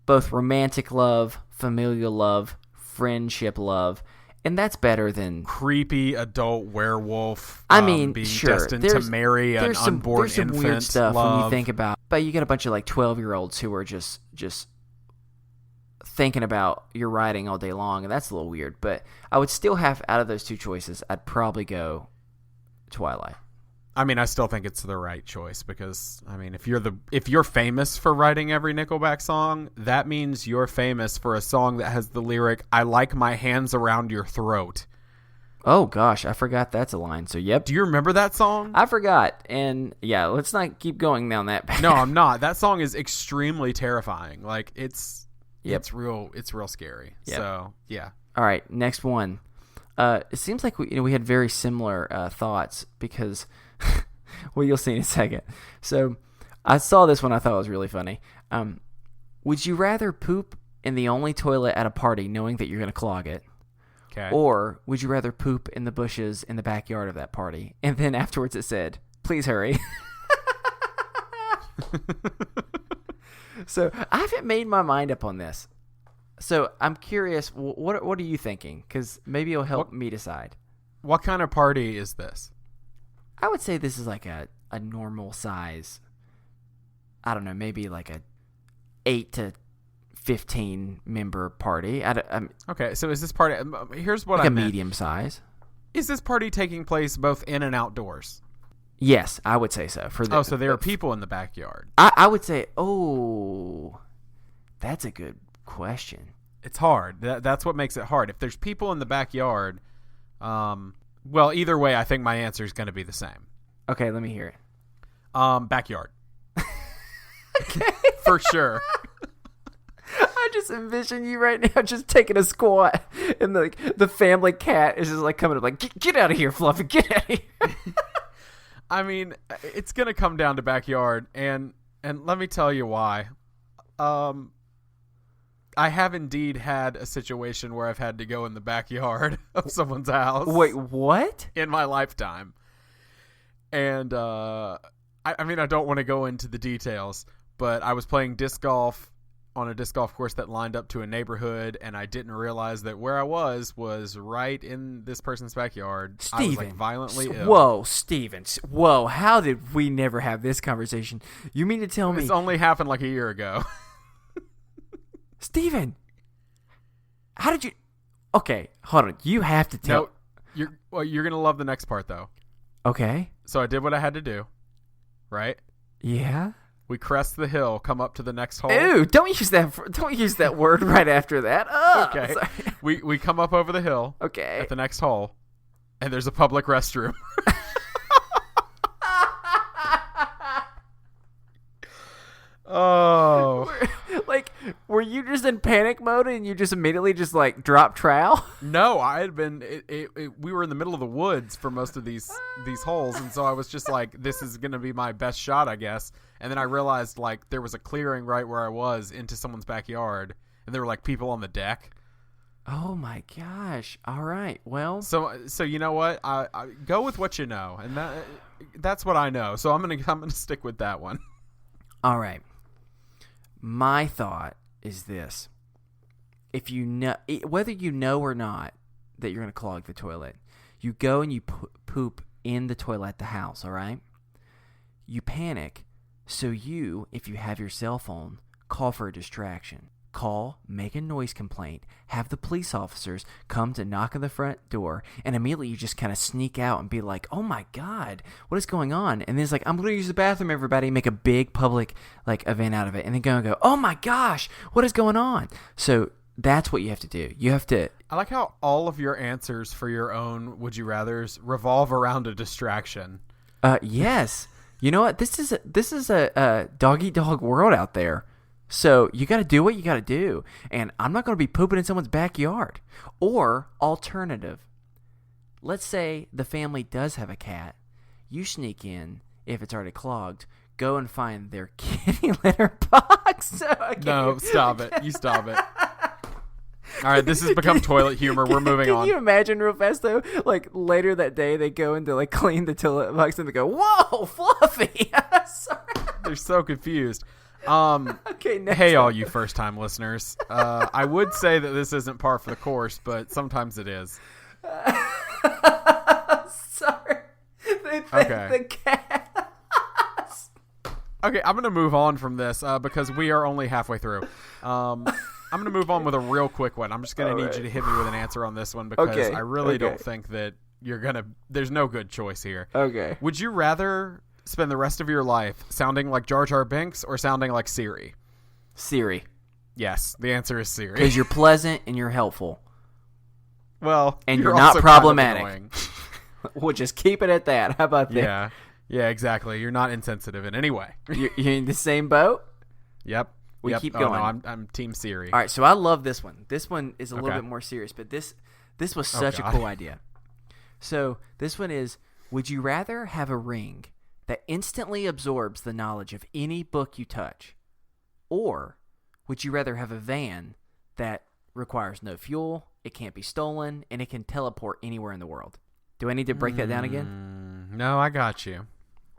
romantic love, familial love, friendship love, and that's better than creepy adult werewolf. Being sure, destined to marry an unborn infant. There's some weird stuff when you think about. But you get a bunch of like 12-year-olds who are just thinking about your writing all day long, and that's a little weird. But I would still have, out of those two choices, I'd probably go Twilight. I still think it's the right choice because, if you're famous for writing every Nickelback song, that means you're famous for a song that has the lyric, "I like my hands around your throat." Oh, gosh, I forgot that's a line. So, yep. Do you remember that song? I forgot. And, yeah, let's not keep going down that path. No, I'm not. That song is extremely terrifying. Like, it's real scary. Yep. So, yeah. All right, next one. It seems like we had very similar thoughts because... well, you'll see in a second. So I saw this one. I thought it was really funny. Would you rather poop in the only toilet at a party knowing that you're going to clog it? Okay. Or would you rather poop in the bushes in the backyard of that party? And then afterwards it said, please hurry. So I haven't made my mind up on this. So I'm curious, what are you thinking? Because maybe it'll help me decide. What kind of party is this? I would say this is like a normal size, I don't know, maybe like a 8 to 15-member party. Okay, so is this party? Here's what Like I a meant. medium size. Is this party taking place both in and outdoors? Yes, I would say so. So there are people in the backyard. I would say, that's a good question. It's hard. That's what makes it hard. If there's people in the backyard, well, either way, I think my answer is going to be the same. Okay, let me hear it. Backyard. For sure. I just envision you right now just taking a squat, and the family cat is just like coming up like, get out of here, Fluffy, get out of here. I mean, it's going to come down to backyard, and let me tell you why. I have indeed had a situation where I've had to go in the backyard of someone's house. Wait, what? In my lifetime. And, I mean, I don't want to go into the details, but I was playing disc golf on a disc golf course that lined up to a neighborhood, and I didn't realize that where I was right in this person's backyard. Steven. I was, like, violently ill. Whoa, Steven. Whoa, how did we never have this conversation? You mean to tell me... This only happened like a year ago. Steven, how did you... Okay, hold on. You have to tell... No, you're going to love the next part, though. Okay. So I did what I had to do, right? Yeah? We crest the hill, come up to the next hole. Ew, don't use that word right after that. Oh, okay. Sorry. We come up over the hill. Okay. At the next hole, and there's a public restroom. Oh. Were you just in panic mode and you just immediately just like dropped trowel? No, I had been. We were in the middle of the woods for most of these holes, and so I was just like, "This is gonna be my best shot, I guess." And then I realized like there was a clearing right where I was into someone's backyard, and there were like people on the deck. Oh my gosh! All right, well, so you know what? I go with what you know, and that's what I know. So I'm gonna stick with that one. All right. My thought is this: if you know, whether you know or not that you're going to clog the toilet, you go and you poop in the toilet at the house, all right? You panic, so if you have your cell phone, call for a distraction. Call, make a noise complaint, have the police officers come to knock on the front door, and immediately you just kind of sneak out and be like, oh my God, what is going on? And then it's like, I'm going to use the bathroom, everybody, make a big public like event out of it, and then go, oh my gosh, what is going on? So that's what you have to do. You have to... I like how all of your answers for your own would you rathers revolve around a distraction. Yes. You know what? This is a dog-eat-dog world out there. So you got to do what you got to do. And I'm not going to be pooping in someone's backyard. Or alternative, let's say the family does have a cat. You sneak in, if it's already clogged, go and find their kitty litter box. No, stop it. You stop it. All right, this has become toilet humor. We're moving on. Can you imagine real fast, though? Like, later that day, they go in to, like, clean the toilet box, and they go, whoa, Fluffy! Sorry. They're so confused. Okay, next hey, one. all you first-time listeners. I would say that this isn't par for the course, but sometimes it is. Sorry. Okay. The cat. Okay, I'm going to move on from this because we are only halfway through. I'm going to move on with a real quick one. I'm just going to need you to hit me with an answer on this one because I really don't think that you're going to... There's no good choice here. Okay. Would you rather spend the rest of your life sounding like Jar Jar Binks or sounding like Siri? Siri. Yes, the answer is Siri. Because you're pleasant and you're helpful. Well, and you're also not kind of problematic. annoying. We'll just keep it at that. How about that? Yeah, exactly. You're not insensitive in any way. You're in the same boat? Yep. We keep going. No, I'm Team Siri. All right, so I love this one. This one is a little bit more serious, but this was such a cool idea. So this one is, would you rather have a ring that instantly absorbs the knowledge of any book you touch? Or would you rather have a van that requires no fuel, it can't be stolen, and it can teleport anywhere in the world? Do I need to break that down again? No, I got you.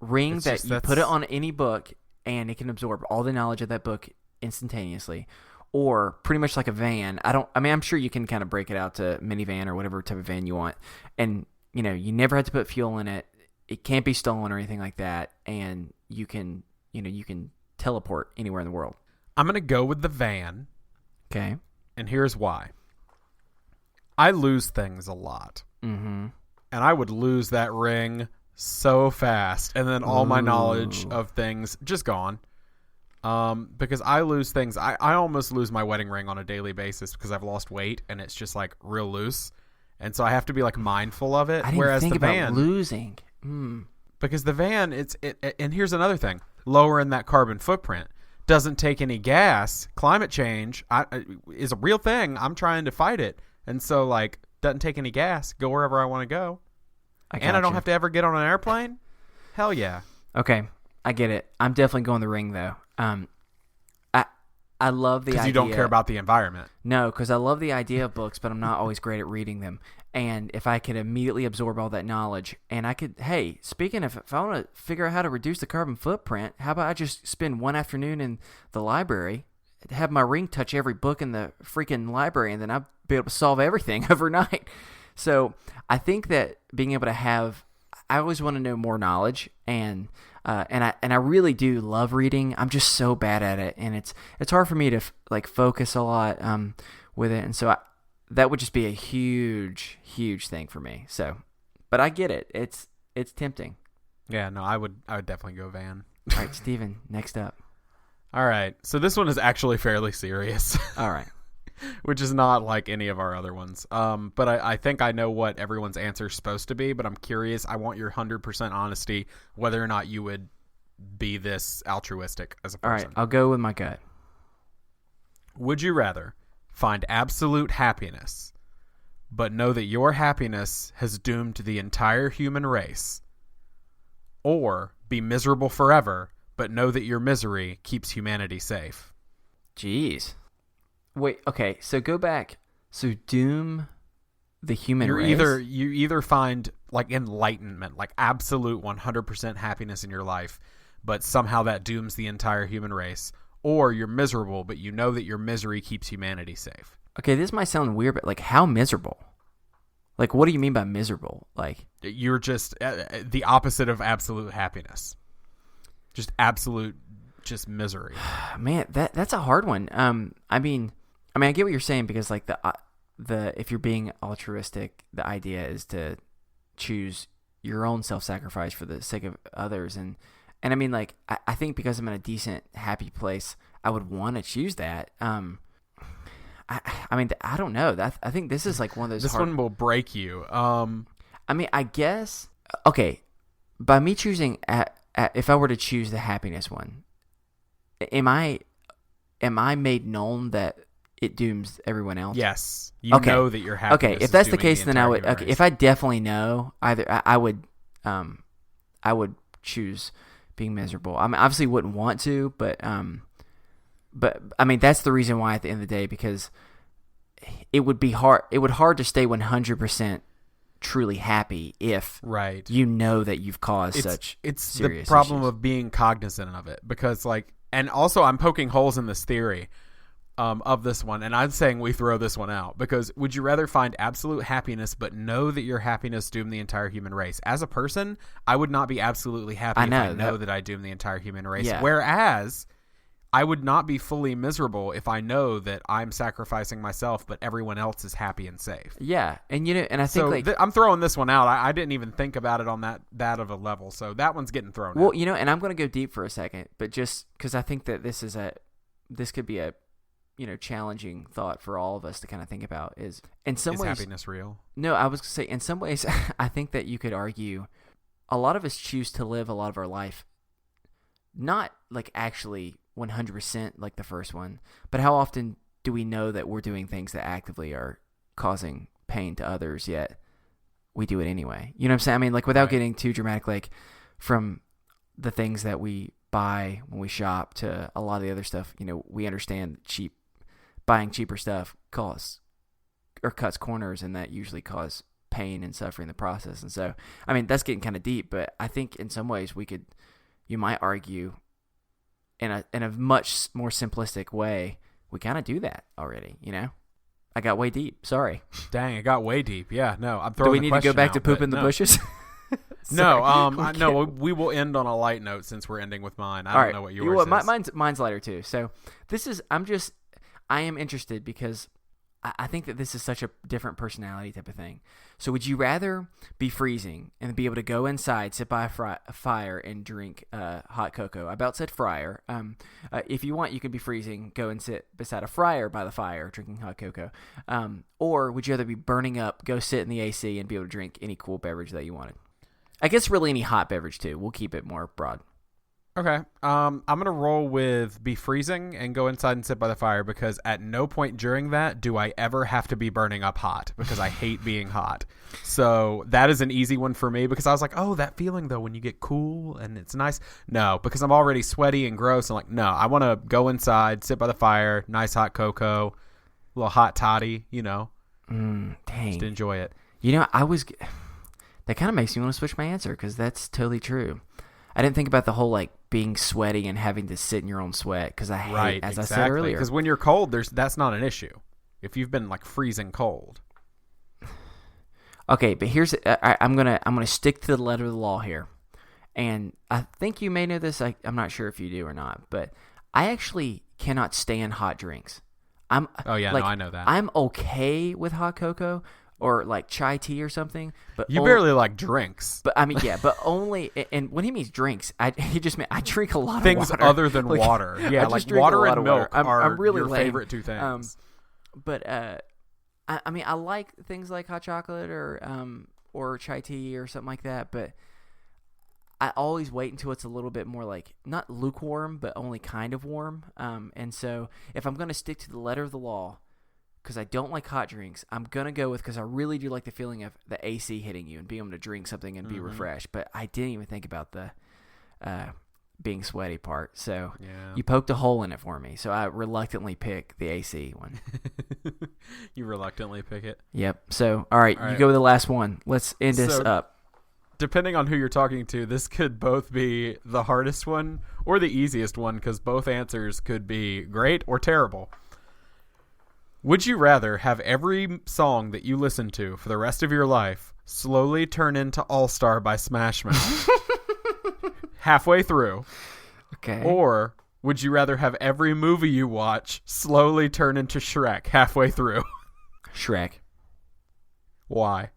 Ring that you put it on any book, and it can absorb all the knowledge of that book instantaneously. Or pretty much like a van. I'm sure you can kind of break it out to minivan or whatever type of van you want. And, you never have to put fuel in it. It can't be stolen or anything like that. And you can teleport anywhere in the world. I'm going to go with the van Okay. And here's why. I lose things a lot. Mm-hmm. And I would lose that ring so fast. And then all my knowledge of things just gone. Because I lose things. I almost lose my wedding ring on a daily basis because I've lost weight and it's just like real loose. And so I have to be like mindful of it. I didn't Whereas think the about van, losing. because the van, and here's another thing, lowering that carbon footprint. Doesn't take any gas. Climate change is a real thing. I'm trying to fight it. And so, like, doesn't take any gas. Go wherever I want to go. And I don't have to ever get on an airplane. Hell yeah. Okay, I get it. I'm definitely going the ring, though. I love the idea. Because you don't care about the environment. No, because I love the idea of books, but I'm not always great at reading them. And if I could immediately absorb all that knowledge, and I could, hey, speaking of, if I want to figure out how to reduce the carbon footprint, how about I just spend one afternoon in the library, have my ring touch every book in the freaking library, and then I'll be able to solve everything overnight. So I think that being able to have, I always want to know more knowledge, and I really do love reading. I'm just so bad at it, and it's hard for me to like focus a lot with it, and so that would just be a huge thing for me. So, but I get it. It's tempting. Yeah, no, I would definitely go van. All right, Steven, next up. All right, so this one is actually fairly serious. All right. Which is not like any of our other ones. But I think I know what everyone's answer is supposed to be, but I'm curious. I want your 100% honesty whether or not you would be this altruistic as a person. All right, I'll go with my gut. Would you rather find absolute happiness, but know that your happiness has doomed the entire human race, or be miserable forever, but know that your misery keeps humanity safe? Jeez. Wait, okay, so go back. So doom the human race? You either find like enlightenment, like absolute 100% happiness in your life, but somehow that dooms the entire human race, or you're miserable, but you know that your misery keeps humanity safe. Okay, this might sound weird, but like how miserable? Like what do you mean by miserable? Like you're just the opposite of absolute happiness. Just absolute just misery. Man, that's a hard one. I mean, I get what you're saying, because like the if you're being altruistic, the idea is to choose your own self-sacrifice for the sake of others, and I mean, like I think because I'm in a decent, happy place, I would want to choose that. I mean, I don't know. I think this is like one of those. This one will break you. I mean, I guess okay. By me choosing, if I were to choose the happiness one, am I made known that it dooms everyone else? Yes. You know that you're happy. Okay, if that's the case, then I would. Okay, if I definitely know, either I would choose being miserable. I mean, obviously wouldn't want to, but I mean that's the reason why at the end of the day, because it would be hard. It would hard to stay 100% truly happy if you know that you've caused such serious the problem issues. of being cognizant of it, because like, and also I'm poking holes in this theory of this one, and I'm saying we throw this one out, because would you rather find absolute happiness but know that your happiness doomed the entire human race? As a person, I would not be absolutely happy if I know that I doomed the entire human race. Yeah. Whereas I would not be fully miserable if I know that I'm sacrificing myself, but everyone else is happy and safe. Yeah, and and I think I'm throwing this one out. I didn't even think about it on that of a level, so that one's getting thrown out. Well, and I'm going to go deep for a second, but just because I think that this could be a challenging thought for all of us to kind of think about is ways happiness real? No, I was going to say in some ways I think that you could argue a lot of us choose to live a lot of our life not like actually 100% like the first one, but how often do we know that we're doing things that actively are causing pain to others, yet we do it anyway? You know what I'm saying? I mean, like without getting too dramatic, like from the things that we buy when we shop to a lot of the other stuff, we understand buying cheaper stuff cuts corners, and that usually cause pain and suffering in the process. And so, I mean, that's getting kind of deep, but I think in some ways you might argue in a much more simplistic way, we kind of do that already, I got way deep. Sorry. Dang, it got way deep. Yeah, no, I'm throwing. Do we need to go back to poop in the bushes? No, we will end on a light note since we're ending with mine. I don't know what yours is. Mine's lighter too. So this is, I am interested because I think that this is such a different personality type of thing. So would you rather be freezing and be able to go inside, sit by a fire, and drink hot cocoa? I about said fryer. If you want, you can be freezing, go and sit beside a fryer by the fire, drinking hot cocoa. Or would you rather be burning up, go sit in the AC, and be able to drink any cool beverage that you wanted? I guess really any hot beverage too. We'll keep it more broad. Okay. I'm going to roll with be freezing and go inside and sit by the fire because at no point during that do I ever have to be burning up hot because I hate being hot. So that is an easy one for me because I was like, oh, that feeling though when you get cool and it's nice. No, because I'm already sweaty and gross. I'm like, no, I want to go inside, sit by the fire, nice hot cocoa, a little hot toddy, Dang. Just enjoy it. That kind of makes me want to switch my answer because that's totally true. I didn't think about the whole being sweaty and having to sit in your own sweat because I hate, as I said earlier. Because when you're cold, that's not an issue. If you've been freezing cold. Okay, but here's I'm gonna stick to the letter of the law here, and I think you may know this. I'm not sure if you do or not, but I actually cannot stand hot drinks. No, I know that. I'm okay with hot cocoa or chai tea or something, but you barely like drinks. But I mean, yeah, but only. And when he means drinks, he just meant I drink a lot of things water. other than water. Yeah, water and milk are really your lame. favorite two things. But I mean, I like things like hot chocolate or chai tea or something like that. But I always wait until it's a little bit more not lukewarm, but only kind of warm. And so if I'm going to stick to the letter of the law, because I don't like hot drinks, I'm going to go with, because I really do like the feeling of the AC hitting you and being able to drink something and be refreshed. But I didn't even think about the being sweaty part. So you poked a hole in it for me. So I reluctantly pick the AC one. You reluctantly pick it? Yep. So, all right, you go with the last one. Let's end this up. Depending on who you're talking to, this could both be the hardest one or the easiest one because both answers could be great or terrible. Would you rather have every song that you listen to for the rest of your life slowly turn into All-Star by Smash Mouth halfway through? Okay. Or would you rather have every movie you watch slowly turn into Shrek halfway through? Shrek. Why?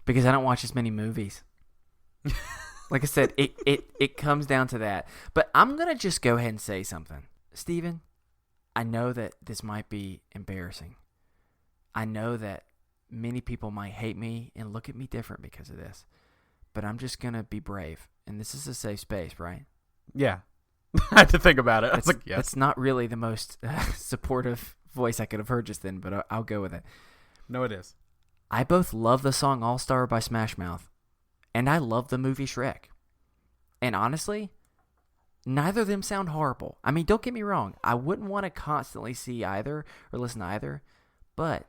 Because I don't watch as many movies. Like I said, it comes down to that. But I'm going to just go ahead and say something. Steven, I know that this might be embarrassing. I know that many people might hate me and look at me different because of this. But I'm just going to be brave. And this is a safe space, right? Yeah. I had to think about it. I was like, yes. That's not really the most supportive voice I could have heard just then, but I'll go with it. No, it is. I both love the song All-Star by Smash Mouth, and I love the movie Shrek. And honestly, neither of them sound horrible. I mean, don't get me wrong. I wouldn't want to constantly see either or listen to either, but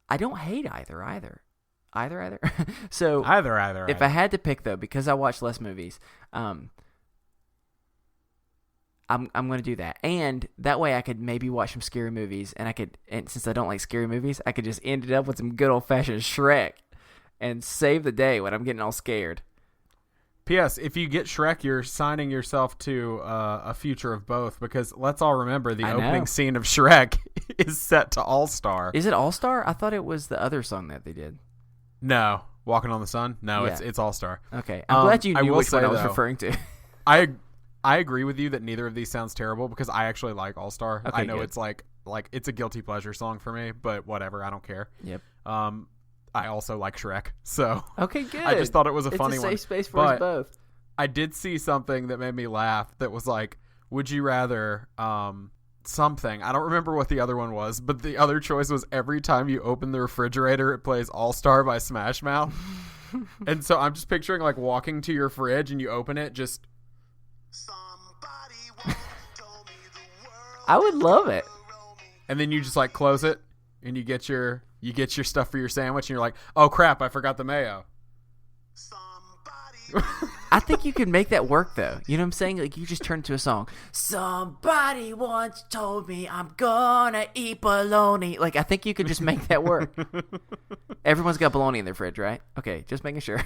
I don't hate either. So either. If I had to pick though, because I watch less movies, I'm going to do that, and that way I could maybe watch some scary movies, and since I don't like scary movies, I could just end it up with some good old fashioned Shrek, and save the day when I'm getting all scared. P.S. If you get Shrek, you're signing yourself to a future of both, because let's all remember the opening scene of Shrek is set to All-Star. Is it All-Star? I thought it was the other song that they did. No. Walking on the Sun? No, yeah. It's All-Star. Okay. I'm glad you knew which one I was referring to. I agree with you that neither of these sounds terrible, because I actually like All-Star. Okay, I know good. it's like it's a guilty pleasure song for me, but whatever, I don't care. Yep. I also like Shrek, so okay, good. I just thought it was a funny one. It's a safe space for us both. I did see something that made me laugh that was like, would you rather something, I don't remember what the other one was, but the other choice was every time you open the refrigerator it plays All-Star by Smash Mouth. And so I'm just picturing walking to your fridge and you open it, just I would love it. And then you just close it and you get your stuff for your sandwich and you're like, oh crap, I forgot the mayo. I think you could make that work though. You know what I'm saying? You just turn to a song. Somebody once told me I'm gonna eat bologna. I think you could just make that work. Everyone's got bologna in their fridge, right? Okay, just making sure.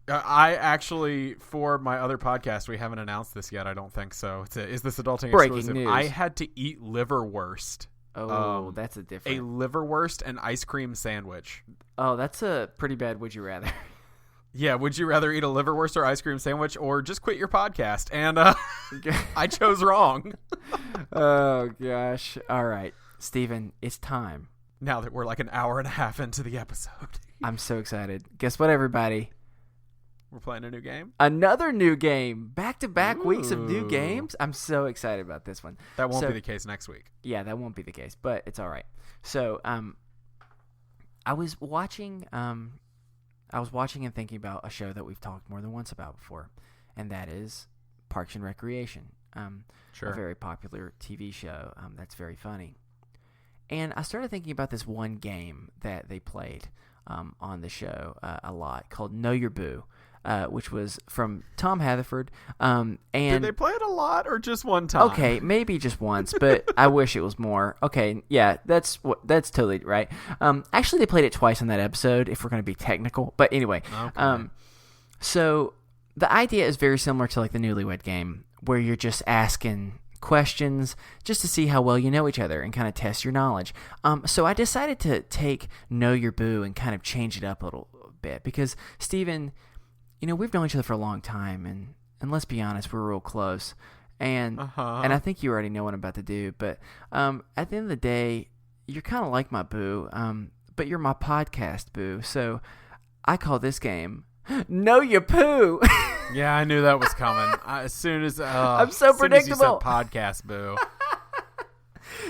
I actually, for my other podcast, we haven't announced this yet. I don't think so. Is this adulting Breaking exclusive? news. I had to eat liverwurst. Oh, that's a A different. liverwurst and ice cream sandwich. Oh, that's a pretty bad would you rather. Yeah, would you rather eat a liverwurst or ice cream sandwich or just quit your podcast? And I chose wrong. Oh, gosh. All right. Steven, it's time. Now that we're like an hour and a half into the episode. I'm so excited. Guess what, everybody? We're playing a new game? Another new game. Back-to-back weeks of new Ooh. games. I'm so excited about this one. That won't So- be the case next week. Yeah, that won't be the case, but it's all right. So, I was watching and thinking about a show that we've talked more than once about before, and that is Parks and Recreation. Sure. A very popular TV show that's very funny. And I started thinking about this one game that they played on the show a lot called Know Your Boo, which was from Tom Haverford. And Did they play it a lot or just one time? okay, maybe just once, but I wish it was more. Okay, yeah, that's totally right. Actually, they played it twice in that episode, if we're going to be technical. But anyway, Okay. so the idea is very similar to like the Newlywed Game, where you're just asking questions just to see how well you know each other and kind of test your knowledge. So I decided to take Know Your Boo and kind of change it up a little bit because, Steven, we've known each other for a long time, and let's be honest, we're real close. And and I think you already know what I'm about to do, but at the end of the day, you're kind of like my boo, but you're my podcast boo. So I call this game Know Your Poo. Yeah, I knew that was coming. As soon as I'm so as soon as you said predictable. podcast, boo.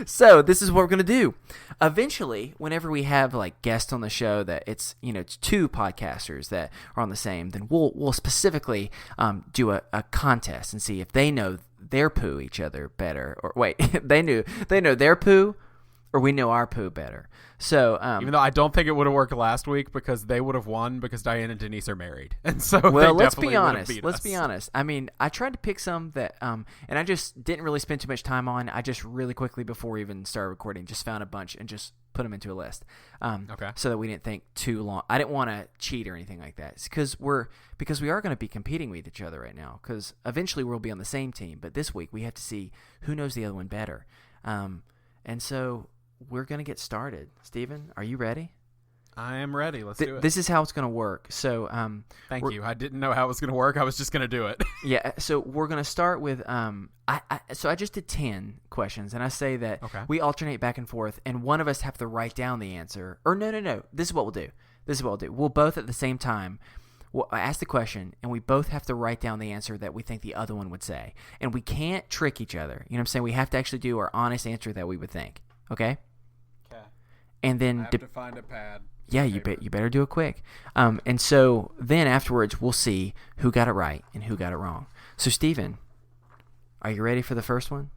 So this is what we're gonna do. Eventually, whenever we have like guests on the show that it's two podcasters that are on the same, then we'll specifically do a contest and see if they know their poo each other better, or wait, they know their poo, or we know our poo better. So Even though I don't think it would have worked last week because they would have won because Diane and Denise are married, and so well, they let's definitely be would have honest. beat Let's us. be honest. I mean, I tried to pick some that, and I just didn't really spend too much time on. I just really quickly before we even started recording, just found a bunch and just put them into a list. Okay. So that we didn't think too long. I didn't want to cheat or anything like that. Because we are going to be competing with each other right now. Because eventually we'll be on the same team. But this week we have to see who knows the other one better. And so we're going to get started. Steven, are you ready? I am ready. Let's do it. This is how it's going to work. So Thank you. I didn't know how it was going to work. I was just going to do it. yeah, so we're going to start with so I just did 10 questions, and I say that Okay. we alternate back and forth, and one of us have to write down the answer. Or no. This is what we'll do. We'll both at the same time I ask the question, and we both have to write down the answer that we think the other one would say. And we can't trick each other. You know what I'm saying? We have to actually do our honest answer that we would think. Okay? Okay. And I then have to find a pad. yeah, you better do it quick. And so then afterwards, we'll see who got it right and who got it wrong. So, Steven, are you ready for the first one?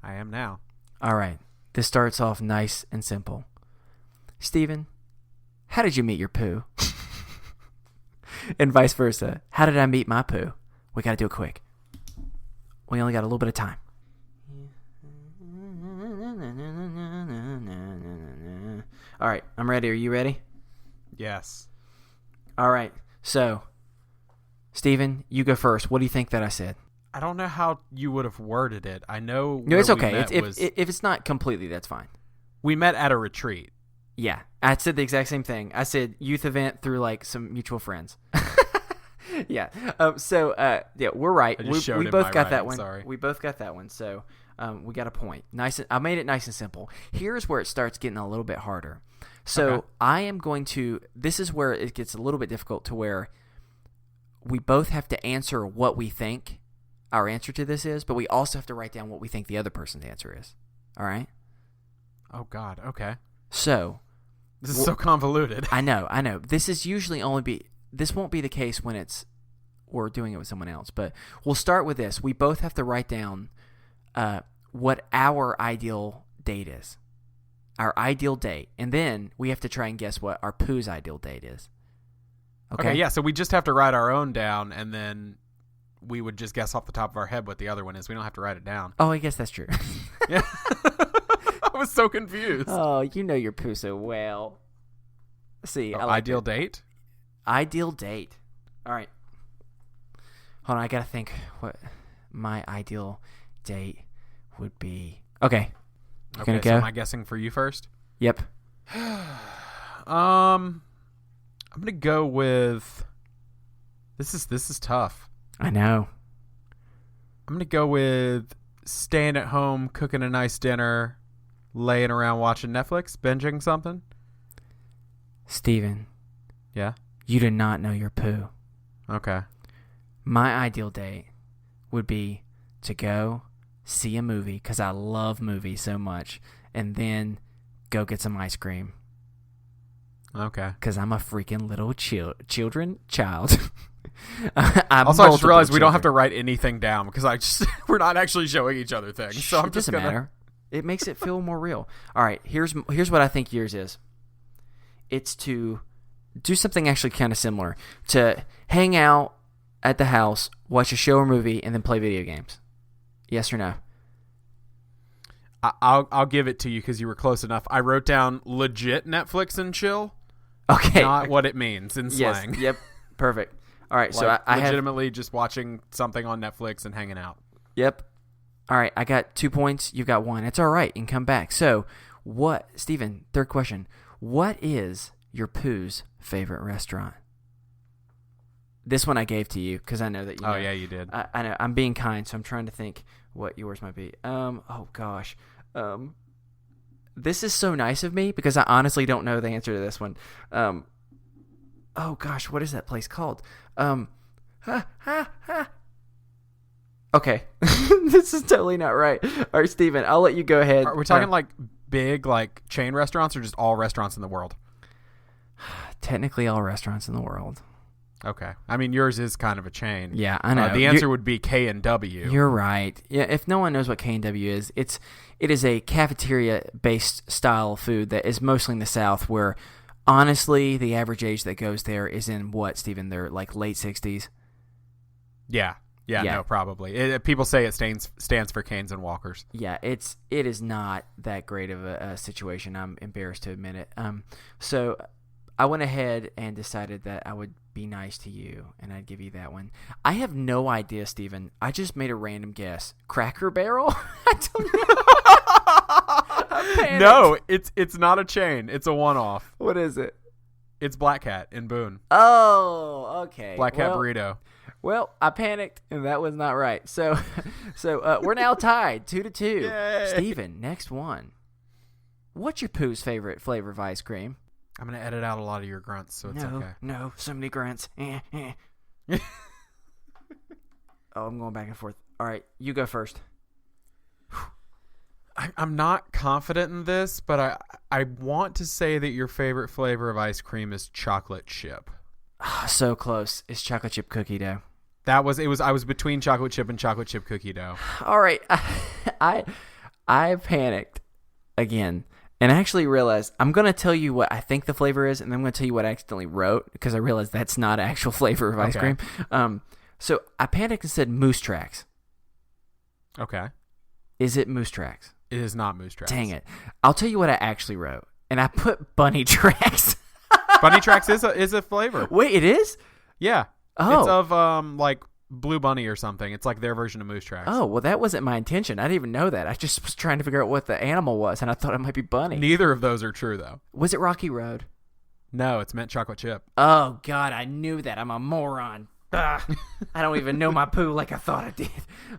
I am now. All right. This starts off nice and simple. Steven, how did you meet your poo? And vice versa. How did I meet my poo? We got to do it quick. We only got a little bit of time. All right. I'm ready. Are you ready? Yes. All right. So, Steven, you go first. What do you think that I said? I don't know how you would have worded it. I know. No, it's where we okay. met If it's not completely, that's fine. we met at a retreat. Yeah, I said the exact same thing. I said youth event through like some mutual friends. Yeah. Yeah, we're right. I just showed We him both my got that writing, one. sorry. We both got that one. So we got a point. Nice. I made it nice and simple. Here's where it starts getting a little bit harder. So Okay. I am going to. This is where it gets a little bit difficult to where we both have to answer what we think our answer to this is, but we also have to write down what we think the other person's answer is. All right. Oh God. Okay. So. This is so convoluted. I know. This is usually this won't be the case when we're doing it with someone else, but we'll start with this. We both have to write down what our ideal date is. Our ideal date. And then we have to try and guess what our poo's ideal date is. Okay. Yeah. So we just have to write our own down, and then we would just guess off the top of our head what the other one is. We don't have to write it down. Oh, I guess that's true. Yeah. I was so confused. Oh, you know your poo so well. See, I like ideal it. date? Ideal date. All right. Hold on, I gotta think what my ideal date would be. Okay. You Okay, gonna so go? am I guessing for you first? Yep. I'm gonna go with. This is tough. I know. I'm gonna go with staying at home, cooking a nice dinner, laying around watching Netflix, binging something. Steven, Yeah. you do not know your poo. Okay. My ideal date would be to go see a movie because I love movies so much, and then go get some ice cream Okay. because I'm a freaking little child. I'm Also, I just multiple realized we don't have to children. write anything down because we're not actually showing each other things. So I'm It just doesn't gonna. matter. It makes it feel more real. All right, here's what I think yours is. It's to do something actually kind of similar. To hang out at the house, watch a show or movie, and then play video games. Yes or no? I'll give it to you because you were close enough. I wrote down legit Netflix and chill, Okay. not what it means in Yes. slang. Yep. Perfect. All right. So Like, I have. legitimately just watching something on Netflix and hanging out. Yep. All right. I got 2 points. You got 1. It's all right. You can come back. So what, Steven, third question. What is your poo's favorite restaurant? This one I gave to you because I know that you know. Oh yeah, you did. I know. I'm being kind, so I'm trying to think what yours might be. Oh gosh. This is so nice of me because I honestly don't know the answer to this one. Oh gosh, what is that place called? Okay. This is totally not right. All right, Steven, I'll let you go ahead. Are we talking like big like chain restaurants or just all restaurants in the world? Technically all restaurants in the world. Okay. I mean, yours is kind of a chain. Yeah, I know. The answer would be K&W. You're right. Yeah, if no one knows what K&W is, it is a cafeteria-based style food that is mostly in the South, where honestly, the average age that goes there is in what, Stephen? They're like late 60s. Yeah. Yeah, Yeah. no, probably. People say it stands for Canes and Walkers. Yeah, it is not that great of a situation. I'm embarrassed to admit it. So I went ahead and decided that I would be nice to you, and I'd give you that one. I have no idea, Steven. I just made a random guess. Cracker Barrel? I don't know. I'm panicked. No, it's not a chain. It's a one-off. What is it? It's Black Cat in Boone. Oh, okay. Black Cat burrito. Well, I panicked, and that was not right. So we're now tied 2-2. Yay. Steven, next one. What's your poo's favorite flavor of ice cream? I'm going to edit out a lot of your grunts, so it's okay. No, so many grunts. Oh, I'm going back and forth. All right, you go first. I'm not confident in this, but I want to say that your favorite flavor of ice cream is chocolate chip. So close. It's chocolate chip cookie dough. I was between chocolate chip and chocolate chip cookie dough. All right, I panicked again. And I actually realized I'm going to tell you what I think the flavor is, and then I'm going to tell you what I accidentally wrote because I realized that's not an actual flavor of ice cream. So I panicked and said Moose Tracks. Okay. Is it Moose Tracks? It is not Moose Tracks. Dang it. I'll tell you what I actually wrote, and I put Bunny Tracks. Bunny Tracks is a flavor. Wait, it is? Yeah. Oh. It's of like Blue Bunny or something. It's like their version of Moose Tracks. Oh, well, that wasn't my intention. I didn't even know that. I just was trying to figure out what the animal was, and I thought it might be Bunny. Neither of those are true, though. Was it Rocky Road? No, it's meant chocolate chip. Oh, God, I knew that. I'm a moron. I don't even know my poo like I thought I did.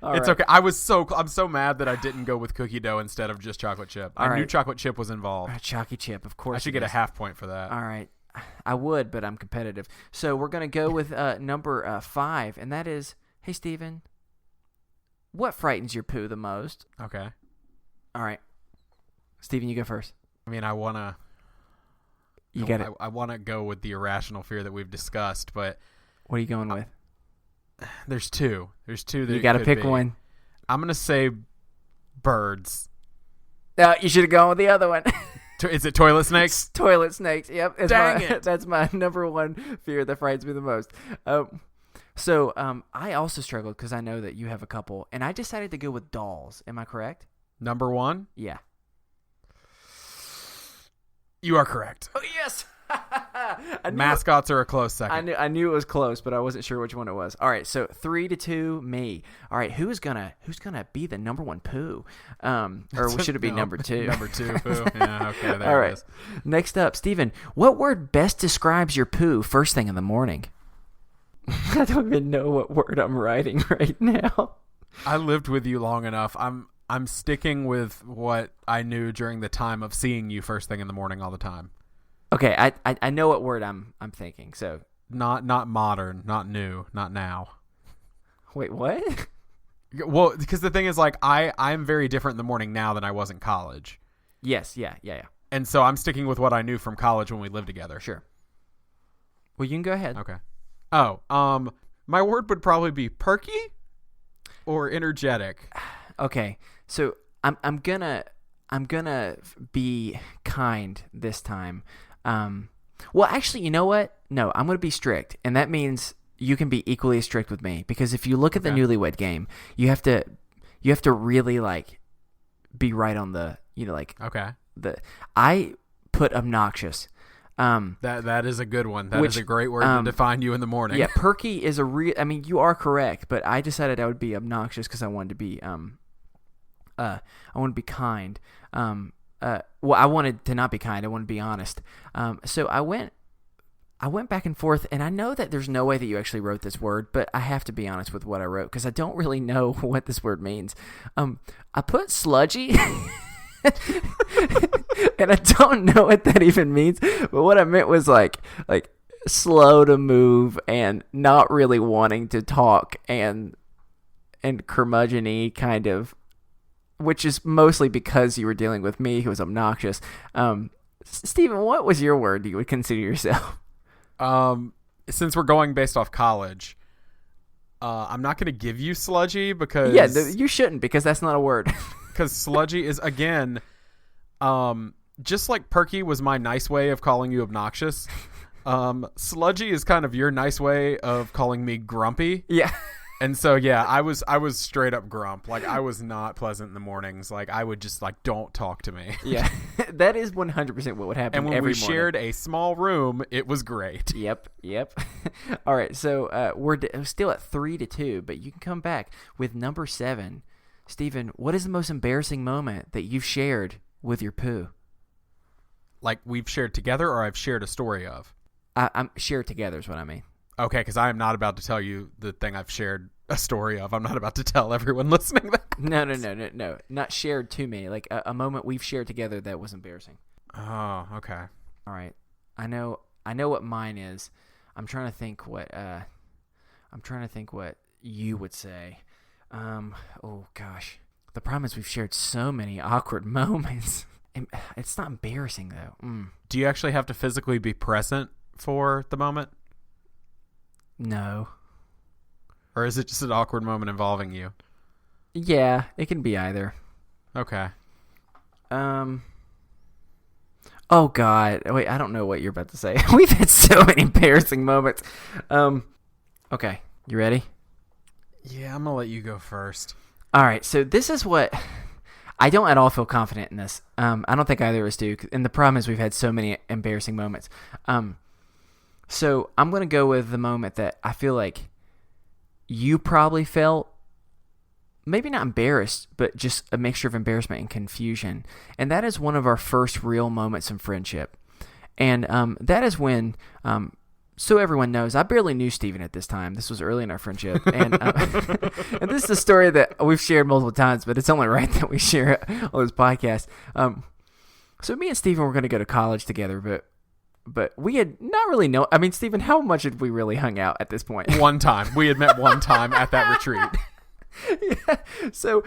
It's okay. I'm so mad that I didn't go with cookie dough instead of just chocolate chip. I knew chocolate chip was involved. Chalky chip, of course. I should get a half point for that. All right. I would, but I'm competitive. So we're going to go with number 5, and that is, hey, Steven, what frightens your poo the most? Okay. All right. Steven, you go first. I mean, I want to go with the irrational fear that we've discussed, but what are you going with? There's two. That you got to pick one. I'm going to say birds. You should have gone with the other one. Is it toilet snakes? Toilet snakes. Yep. Dang it. That's my number one fear that frightens me the most. So I also struggled because I know that you have a couple, and I decided to go with dolls. Am I correct? Number 1? Yeah. You are correct. Oh, yes. Mascots are a close second. I knew it was close, but I wasn't sure which one it was. All right, so 3-2, me. All right, who's gonna be the number one poo? Or should it be number two? Number two poo. Yeah, okay, there All it right. is. Next up, Steven, what word best describes your poo first thing in the morning? I don't even know what word I'm writing right now. I lived with you long enough. I'm sticking with what I knew during the time of seeing you first thing in the morning all the time. Okay, I know what word I'm thinking. So Not modern, not new, not now. wait, what? Well, because the thing is, like, I'm very different in the morning now than I was in college. Yes, yeah. And so I'm sticking with what I knew from college when we lived together. Sure. Well, you can go ahead. Okay. Oh, my word would probably be perky or energetic. Okay, so I'm gonna be kind this time. Well, actually, you know what? No, I'm gonna be strict, and that means you can be equally as strict with me, because if you look at the Newlywed Game, you have to really like be right on the Okay. I put obnoxious. That is a good one. That is a great word to define you in the morning. Yeah, perky is I mean, you are correct, but I decided I would be obnoxious because I wanted to be kind. Well, I wanted to not be kind. I wanted to be honest. So I went back and forth, and I know that there's no way that you actually wrote this word, but I have to be honest with what I wrote because I don't really know what this word means. I put sludgy. And I don't know what that even means, but what I meant was like slow to move and not really wanting to talk and curmudgeon-y kind of, which is mostly because you were dealing with me who was obnoxious. Steven, what was your word you would consider yourself? Since we're going based off college, I'm not going to give you sludgy because you shouldn't, because that's not a word. Because sludgy is, again, just like perky was my nice way of calling you obnoxious, sludgy is kind of your nice way of calling me grumpy. Yeah. And so, yeah, I was straight up grump. Like, I was not pleasant in the mornings. Like, I would just, like, don't talk to me. Yeah. That is 100% what would happen and when every we morning. shared a small room, it was great. Yep. All right, so we're still at 3-2, but you can come back with number 7. Steven, what is the most embarrassing moment that you've shared with your poo? Like, we've shared together, or I've shared a story of? I'm shared together is what I mean. Okay, because I am not about to tell you the thing I've shared a story of. I'm not about to tell everyone listening that. No. Not shared to me. Like a moment we've shared together that was embarrassing. Oh, okay. All right. I know what mine is. I'm trying to think what you would say. Oh gosh. The problem is we've shared so many awkward moments. It's not embarrassing though. Do you actually have to physically be present for the moment? No. Or is it just an awkward moment involving you? Yeah, it can be either. Okay. Oh God. Wait, I don't know what you're about to say. We've had so many embarrassing moments. Okay. You ready? Yeah, I'm going to let you go first. All right. So this is what I don't at all feel confident in this. I don't think either of us do. And the problem is we've had so many embarrassing moments. So I'm going to go with the moment that I feel like you probably felt maybe not embarrassed, but just a mixture of embarrassment and confusion. And that is one of our first real moments in friendship. And that is when, so everyone knows, I barely knew Steven at this time. This was early in our friendship. And, and this is a story that we've shared multiple times, but it's only right that we share it on this podcast. So me and Steven were going to go to college together, but we had not really known. I mean, Steven, how much had we really hung out at this point? One time. We had met one time at that retreat. Yeah. So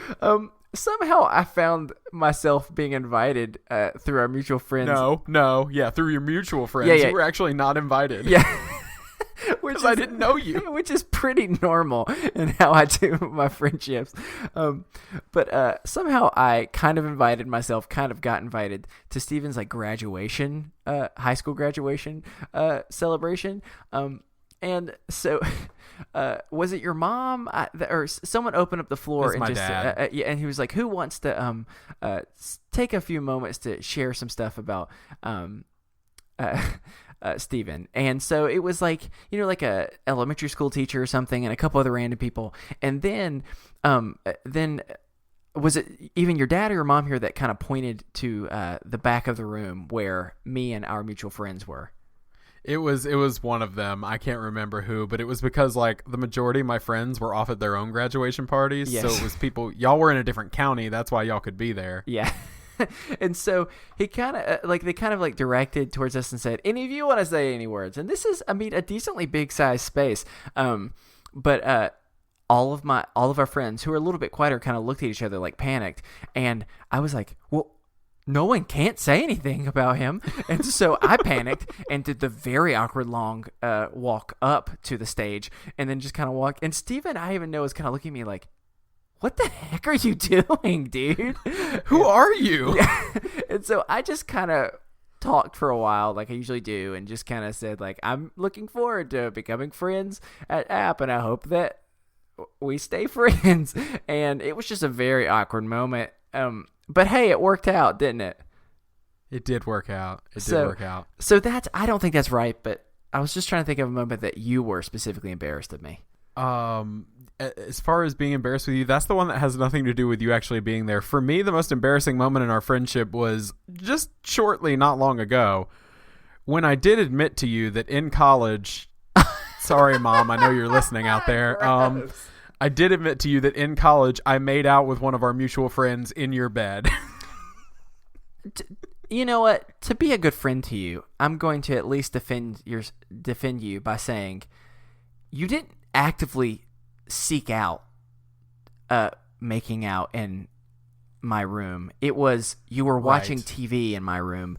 somehow I found myself being invited through our mutual friends. No. Yeah, through your mutual friends. Yeah. You were actually not invited. Yeah. Which I didn't know you. Which is pretty normal in how I do my friendships. But somehow I kind of invited myself, kind of got invited to Steven's like graduation, high school graduation celebration. And so was it your mom or someone opened up the floor and my just dad. yeah, and he was like, who wants to take a few moments to share some stuff about Steven. And so it was like, like a elementary school teacher or something and a couple other random people. And then was it even your dad or your mom here that kind of pointed to the back of the room where me and our mutual friends were? It was one of them. I can't remember who, but it was because like the majority of my friends were off at their own graduation parties. Yes. So it was people, y'all were in a different county. That's why y'all could be there. Yeah. And so he kind of directed towards us and said, any of you want to say any words? And this is, a decently big size space. But all of our friends who are a little bit quieter kind of looked at each other like panicked. And I was like, well, no one can't say anything about him. And so I panicked and did the very awkward long walk up to the stage and then just kind of walk. And Steven, I even know, is kind of looking at me like, what the heck are you doing, dude? Who are you? Yeah. And so I just kind of talked for a while like I usually do and just kind of said like, I'm looking forward to becoming friends at App and I hope that we stay friends. And it was just a very awkward moment. But hey, it worked out, didn't it? It did work out. So I don't think that's right, but I was just trying to think of a moment that you were specifically embarrassed of me. As far as being embarrassed with you, that's the one that has nothing to do with you actually being there. For me, the most embarrassing moment in our friendship was just shortly, not long ago, when I did admit to you that in college, sorry, Mom, I know you're listening out there. I did admit to you that in college, I made out with one of our mutual friends in your bed. You know what? To be a good friend to you, I'm going to at least defend you by saying you didn't actively seek out making out in my room. It was you were watching TV in my room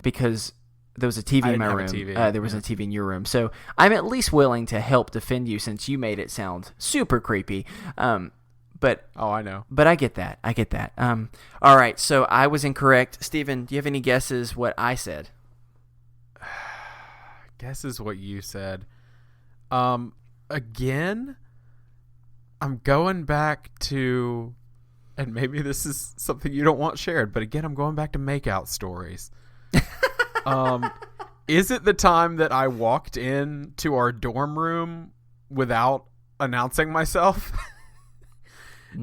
because there was a TV in my room. There was a TV in your room. So I'm at least willing to help defend you since you made it sound super creepy. But I know. But I get that. All right. So I was incorrect. Steven, do you have any guesses what I said? Guesses what you said. Again, I'm going back to, and maybe this is something you don't want shared, but again, I'm going back to makeout stories. Is it the time that I walked in to our dorm room without announcing myself?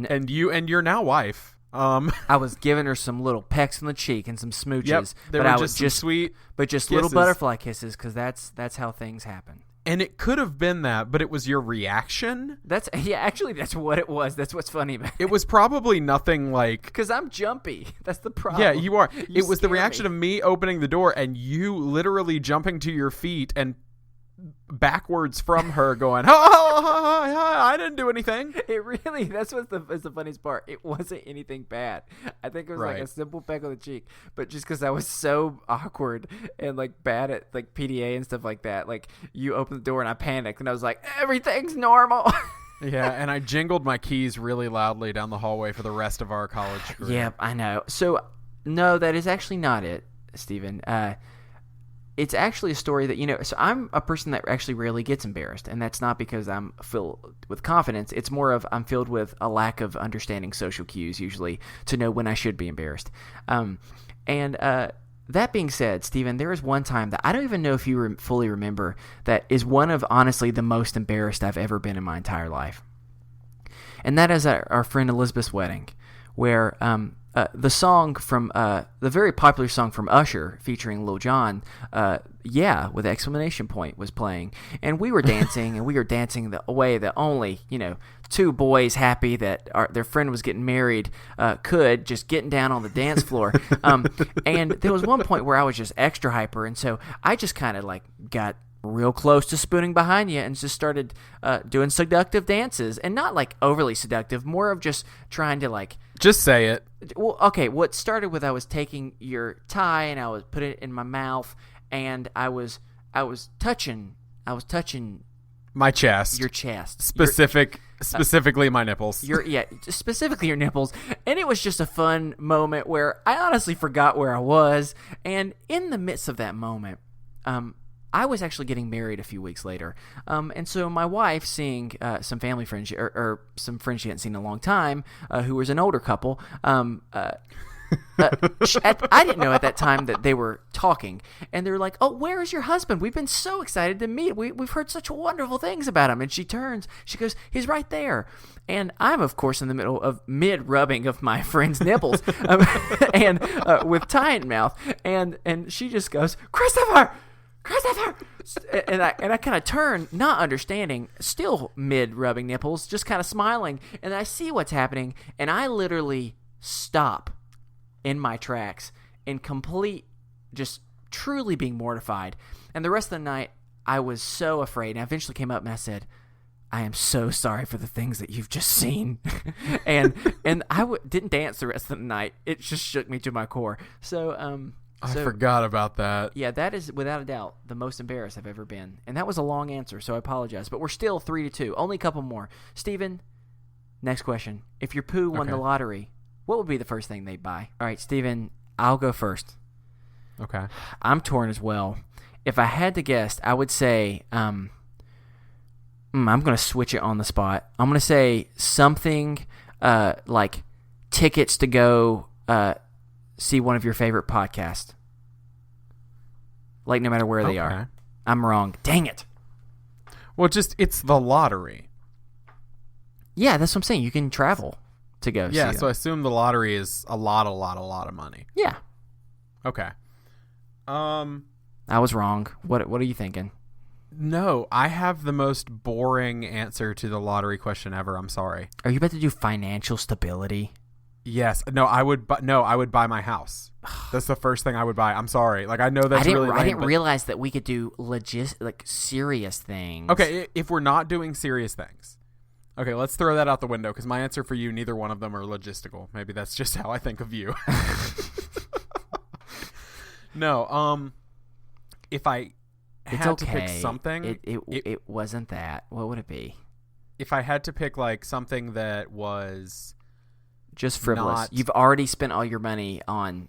And your now wife. I was giving her some little pecks on the cheek and some smooches. Yep, they were just sweet, but just kisses. Little butterfly kisses, because that's how things happen. And it could have been that, but it was your reaction. Actually, that's what it was. That's what's funny about it. It was probably nothing like... Because I'm jumpy. That's the problem. Yeah, you are. It was the reaction of me opening the door and you literally jumping to your feet and backwards from her going, I didn't do anything. It really, that's what's the funniest part. It wasn't anything bad. I think it was like a simple peck on the cheek, but just because I was so awkward and like bad at like PDA and stuff like that, like you opened the door and I panicked and I was like, everything's normal. Yeah, and I jingled my keys really loudly down the hallway for the rest of our college career. Yeah, I know. So no, that is actually not it, Steven. It's actually a story that, so I'm a person that actually rarely gets embarrassed, and that's not because I'm filled with confidence. It's more of I'm filled with a lack of understanding social cues, usually, to know when I should be embarrassed. That being said, Steven, there is one time that I don't even know if you fully remember that is one of, honestly, the most embarrassed I've ever been in my entire life. And that is our friend Elizabeth's wedding, where the song from the very popular song from Usher featuring Lil Jon, "Yeah" with exclamation point was playing, and we were dancing, and we were dancing the way that only two boys happy that their friend was getting married could, just getting down on the dance floor. And there was one point where I was just extra hyper, and so I just kind of like got real close to spooning behind you and just started doing seductive dances, and not like overly seductive, more of just trying to like just say it. Well, okay, what started with I was taking your tie and I was putting it in my mouth, and I was touching my chest, your chest, specifically my nipples. Specifically your nipples, and it was just a fun moment where I honestly forgot where I was, and in the midst of that moment, I was actually getting married a few weeks later. And so my wife, seeing some family friends or some friends she hadn't seen in a long time, who was an older couple, I didn't know at that time that they were talking, and they're like, "Oh, where is your husband? We've been so excited to meet. We've heard such wonderful things about him." And she goes, "He's right there." And I'm, of course, in the middle of mid-rubbing of my friend's nipples, and with tie in mouth, and she just goes, Christopher! And I kind of turn, not understanding, still mid-rubbing nipples, just kind of smiling, and I see what's happening, and I literally stop in my tracks in complete, just truly being mortified. And the rest of the night, I was so afraid, and I eventually came up and I said, I am so sorry for the things that you've just seen. and I didn't dance the rest of the night. It just shook me to my core. So I forgot about that. Yeah, that is without a doubt the most embarrassed I've ever been. And that was a long answer, so I apologize. But we're still 3-2. Only a couple more. Steven, next question. If your poo won the lottery, what would be the first thing they'd buy? All right, Steven, I'll go first. Okay. I'm torn as well. If I had to guess, I would say I'm going to switch it on the spot. I'm going to say something like tickets to go see one of your favorite podcasts. Like, no matter where they are. I'm wrong. Dang it. Well, it's the lottery. Yeah, that's what I'm saying. You can travel to go see Yeah, them. so I assume the lottery is a lot of money. Yeah. Okay. I was wrong. What are you thinking? No, I have the most boring answer to the lottery question ever. I'm sorry. Are you about to do financial stability? Yes. No, I would buy my house. That's the first thing I would buy. I'm sorry. Like, I know that's really lame, I didn't realize that we could do serious things. Okay, if we're not doing serious things. Okay, let's throw that out the window because my answer for you, neither one of them are logistical. Maybe that's just how I think of you. No, if I had to pick something, it wasn't that. What would it be? If I had to pick like something that was just frivolous, you've already spent all your money on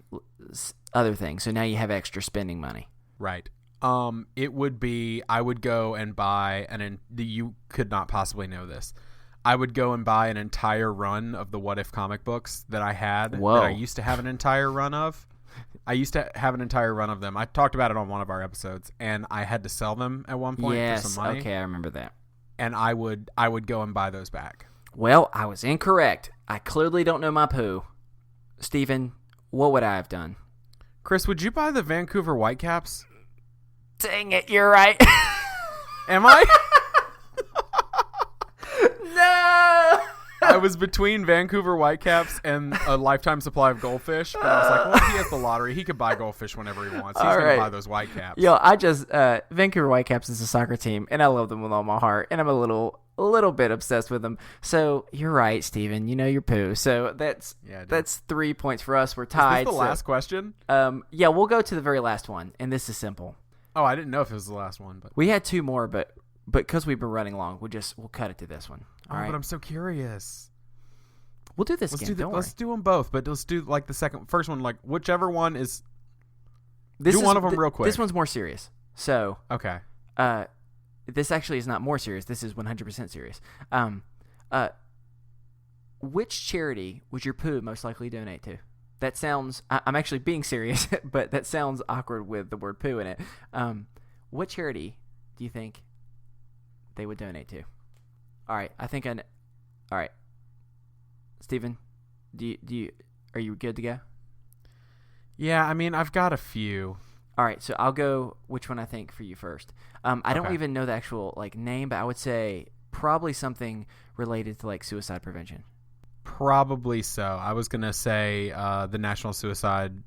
other things, so now you have extra spending money. Right. It would be I would go and buy you could not possibly know this. I would go and buy an entire run of the What If comic books that I had. Whoa. That I used to have an entire run of. I used to have an entire run of them. I talked about it on one of our episodes, and I had to sell them at one point for some money. Okay, I remember that. And I would go and buy those back. Well, I was incorrect. I clearly don't know my poo. Steven, what would I have done? Chris, would you buy the Vancouver Whitecaps? Dang it, you're right. Am I? No! I was between Vancouver Whitecaps and a lifetime supply of goldfish, but I was like, well, he has the lottery. He could buy goldfish whenever he wants. He's going to buy those Whitecaps. Yo, Vancouver Whitecaps is a soccer team, and I love them with all my heart, and I'm a little bit obsessed with them. So you're right, Steven. You know your poo. So that's 3 points for us. We're tied. Is this the last question? Yeah, we'll go to the very last one, and this is simple. Oh, I didn't know if it was the last one, but we had two more, but because we've been running long, we'll cut it to this one. All right? But I'm so curious. We'll do this again. Let's do them both, but let's do like the first one, like whichever one is. One of them real quick. This one's more serious. So okay. This actually is not more serious. This is 100% serious. Which charity would your poo most likely donate to? That sounds. I'm actually being serious, but that sounds awkward with the word poo in it. What charity do you think they would donate to? All right, I think all right, Steven, are you good to go? Yeah, I mean, I've got a few. All right, so I'll go which one I think for you first. I don't even know the actual name, but I would say probably something related to suicide prevention. Probably so. I was gonna say the National Suicide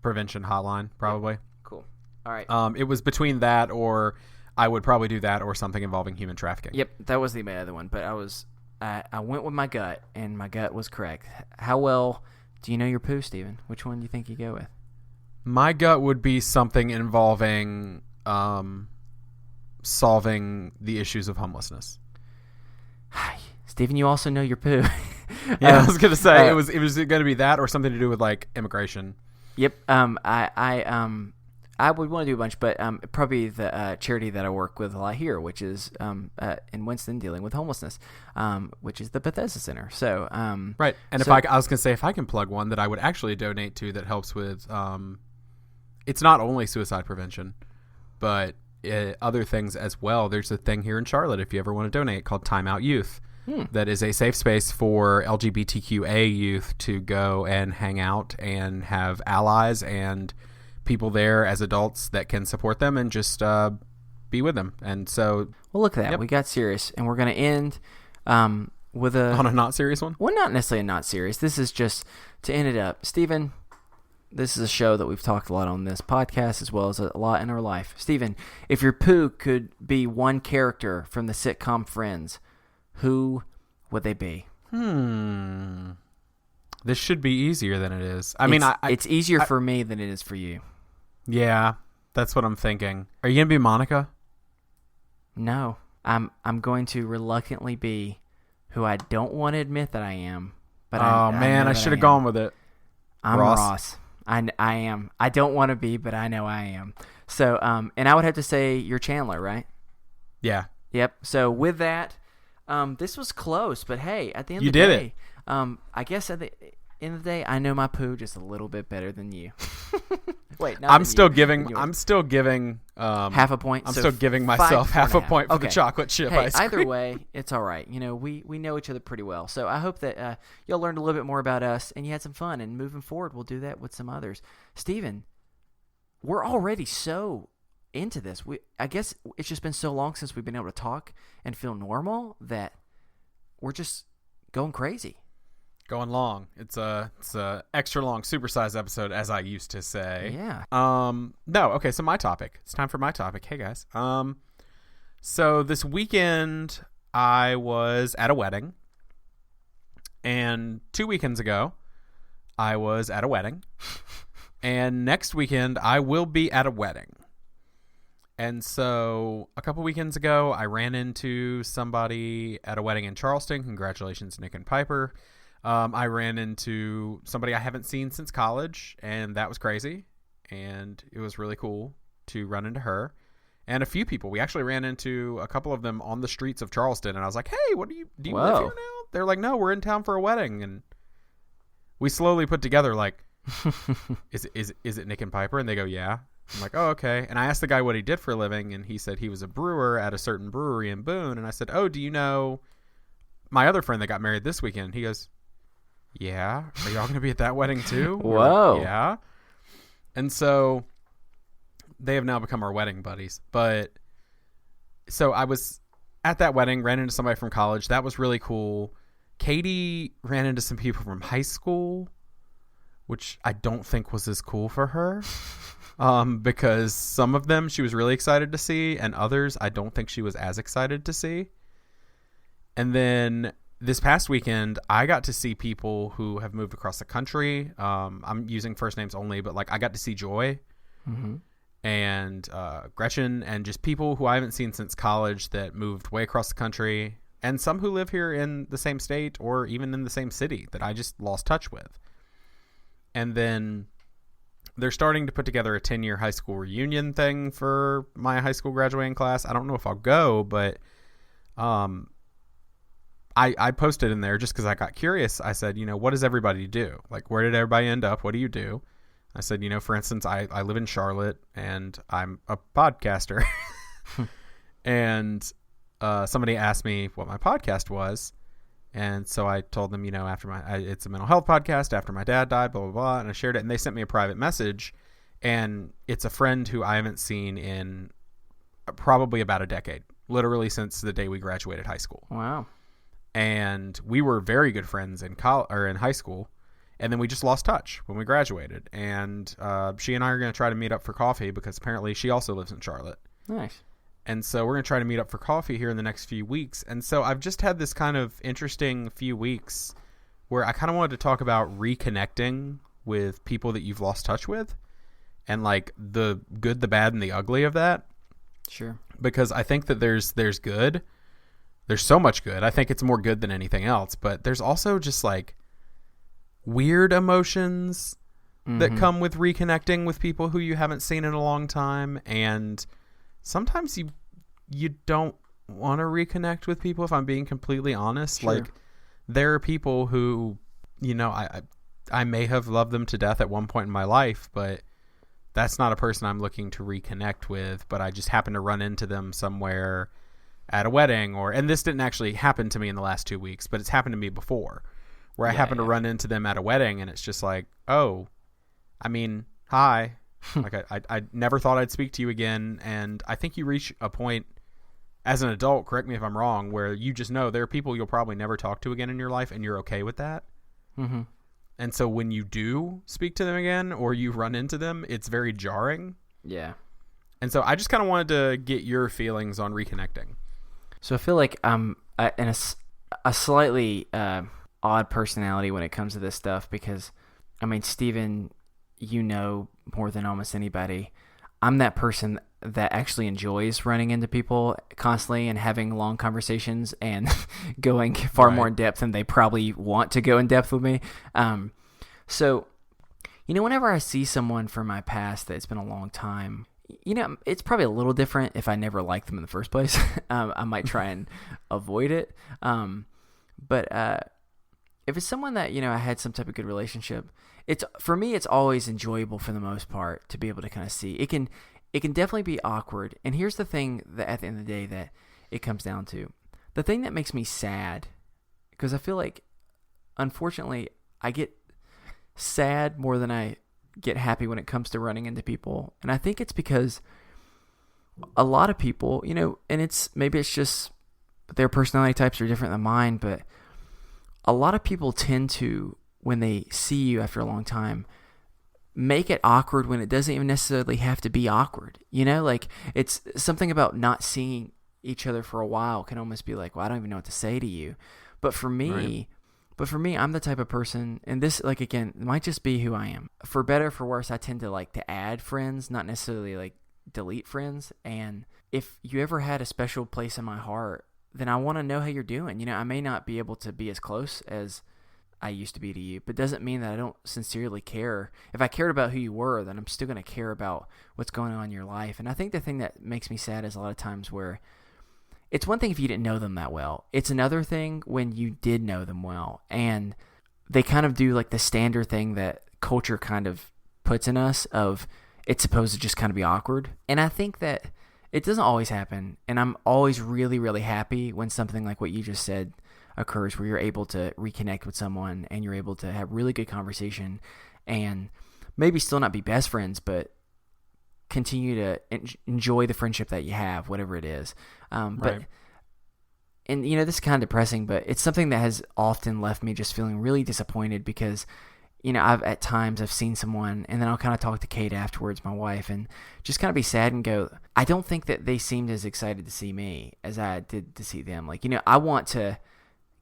Prevention Hotline. Probably. Yep. Cool. All right. It was between that, or I would probably do that, or something involving human trafficking. Yep, that was the other one. But I went with my gut, and my gut was correct. How well do you know your poo, Steven? Which one do you think you go with? My gut would be something involving solving the issues of homelessness. Steven, you also know your poo. Yeah, I was gonna say it was going to be that or something to do with immigration. Yep. I I would want to do a bunch, but probably the charity that I work with a lot here, which is in Winston, dealing with homelessness, which is the Bethesda Center. So right, and so, I was going to say, if I can plug one that I would actually donate to that helps with, it's not only suicide prevention, but other things as well. There's a thing here in Charlotte, if you ever want to donate, called Time Out Youth. That is a safe space for LGBTQA youth to go and hang out and have allies and people there as adults that can support them and just be with them. And so, well, look at that. Yep. We got serious, and we're going to end with on a not serious one. Well, not necessarily not serious. This is just to end it up. Stephen, this is a show that we've talked a lot on this podcast as well as a lot in our life. Stephen, if your poo could be one character from the sitcom Friends, who would they be? This should be easier than it is. It's easier for me than it is for you. Yeah, that's what I'm thinking. Are you going to be Monica? No. I'm going to reluctantly be who I don't want to admit that I am. But I should have gone with it. I'm Ross. I am. I don't want to be, but I know I am. So, and I would have to say you're Chandler, right? Yeah. Yep. So with that, this was close, but hey, at the end of the day, you did it. I guess at the end of the day, I know my poo just a little bit better than you. Wait, I'm still giving half a point. I'm still giving myself half a point for the chocolate chip ice cream. Either way, it's all right. You know, we know each other pretty well. So I hope that y'all learned a little bit more about us and you had some fun. And moving forward, we'll do that with some others. Steven, we're already so into this. I guess it's just been so long since we've been able to talk and feel normal that we're just going crazy. Going long. It's a extra long supersized episode, as I used to say. Yeah. No. Okay. So my topic. It's time for my topic. Hey guys. So this weekend I was at a wedding, and 2 weekends ago I was at a wedding, and next weekend I will be at a wedding. And so a couple weekends ago I ran into somebody at a wedding in Charleston. Congratulations, Nick and Piper. I ran into somebody I haven't seen since college, and that was crazy. And it was really cool to run into her and a few people. We actually ran into a couple of them on the streets of Charleston, and I was like, "Hey, do you live here now?" They're like, "No, we're in town for a wedding." And we slowly put together like, is it Nick and Piper? And they go, "Yeah." I'm like, "Oh, okay." And I asked the guy what he did for a living, and he said he was a brewer at a certain brewery in Boone. And I said, "Oh, do you know my other friend that got married this weekend?" He goes, "Yeah, are y'all going to be at that wedding too?" Whoa. Like, yeah. And so they have now become our wedding buddies. But so I was at that wedding, ran into somebody from college. That was really cool. Katie ran into some people from high school, which I don't think was as cool for her. Because some of them she was really excited to see, and others I don't think she was as excited to see. And then this past weekend, I got to see people who have moved across the country. I'm using first names only, but like I got to see Joy and Gretchen, and just people who I haven't seen since college that moved way across the country, and some who live here in the same state or even in the same city that I just lost touch with. And then they're starting to put together a 10-year high school reunion thing for my high school graduating class. I don't know if I'll go, but I posted in there just because I got curious. I said, what does everybody do? Like, where did everybody end up? What do you do? I said, for instance, I live in Charlotte and I'm a podcaster. And somebody asked me what my podcast was. And so I told them, it's a mental health podcast after my dad died, blah, blah, blah. And I shared it, and they sent me a private message. And it's a friend who I haven't seen in probably about a decade, literally since the day we graduated high school. Wow. And we were very good friends in high school, and then we just lost touch when we graduated. And she and I are going to try to meet up for coffee because apparently she also lives in Charlotte. Nice. And so we're going to try to meet up for coffee here in the next few weeks. And so I've just had this kind of interesting few weeks where I kind of wanted to talk about reconnecting with people that you've lost touch with, and like the good, the bad, and the ugly of that. Sure. Because I think that there's good. There's so much good. I think it's more good than anything else. But there's also just like weird emotions that come with reconnecting with people who you haven't seen in a long time. And sometimes you don't want to reconnect with people, if I'm being completely honest. Sure. Like, there are people who, I may have loved them to death at one point in my life, but that's not a person I'm looking to reconnect with. But I just happen to run into them somewhere at a wedding, and this didn't actually happen to me in the last 2 weeks, but it's happened to me before, where I happen to run into them at a wedding, and it's just like, oh, I mean, hi. Like, I never thought I'd speak to you again. And I think you reach a point as an adult, correct me if I'm wrong, where you just know there are people you'll probably never talk to again in your life, and you're okay with that. Mm-hmm. And so when you do speak to them again, or you run into them, it's very jarring. Yeah. And so I just kind of wanted to get your feelings on reconnecting. So I feel like I'm in a slightly odd personality when it comes to this stuff, because, I mean, Steven, more than almost anybody, I'm that person that actually enjoys running into people constantly and having long conversations and going far more in depth than they probably want to go in depth with me. So, whenever I see someone from my past that's been a long time, it's probably a little different if I never liked them in the first place. I might try and avoid it. But if it's someone that, I had some type of good relationship, for me, it's always enjoyable for the most part to be able to kind of see. It can definitely be awkward. And here's the thing that at the end of the day that it comes down to. The thing that makes me sad, because I feel like, unfortunately, I get sad more than I get happy when it comes to running into people. And I think it's because a lot of people, and maybe it's just their personality types are different than mine, but a lot of people tend to, when they see you after a long time, make it awkward when it doesn't even necessarily have to be awkward. Like, it's something about not seeing each other for a while can almost be like, well, I don't even know what to say to you. But for me, I'm the type of person, and this, like, again, might just be who I am. For better or for worse, I tend to like to add friends, not necessarily like delete friends. And if you ever had a special place in my heart, then I want to know how you're doing. I may not be able to be as close as I used to be to you, but doesn't mean that I don't sincerely care. If I cared about who you were, then I'm still going to care about what's going on in your life. And I think the thing that makes me sad is a lot of times where it's one thing if you didn't know them that well. It's another thing when you did know them well, and they kind of do like the standard thing that culture kind of puts in us of it's supposed to just kind of be awkward. And I think that it doesn't always happen, and I'm always really, really happy when something like what you just said occurs, where you're able to reconnect with someone and you're able to have really good conversation and maybe still not be best friends, but continue to enjoy the friendship that you have, whatever it is. But this is kind of depressing, but it's something that has often left me just feeling really disappointed because, I've seen someone, and then I'll kind of talk to Kate afterwards, my wife, and just kind of be sad and go, I don't think that they seemed as excited to see me as I did to see them. Like, I want to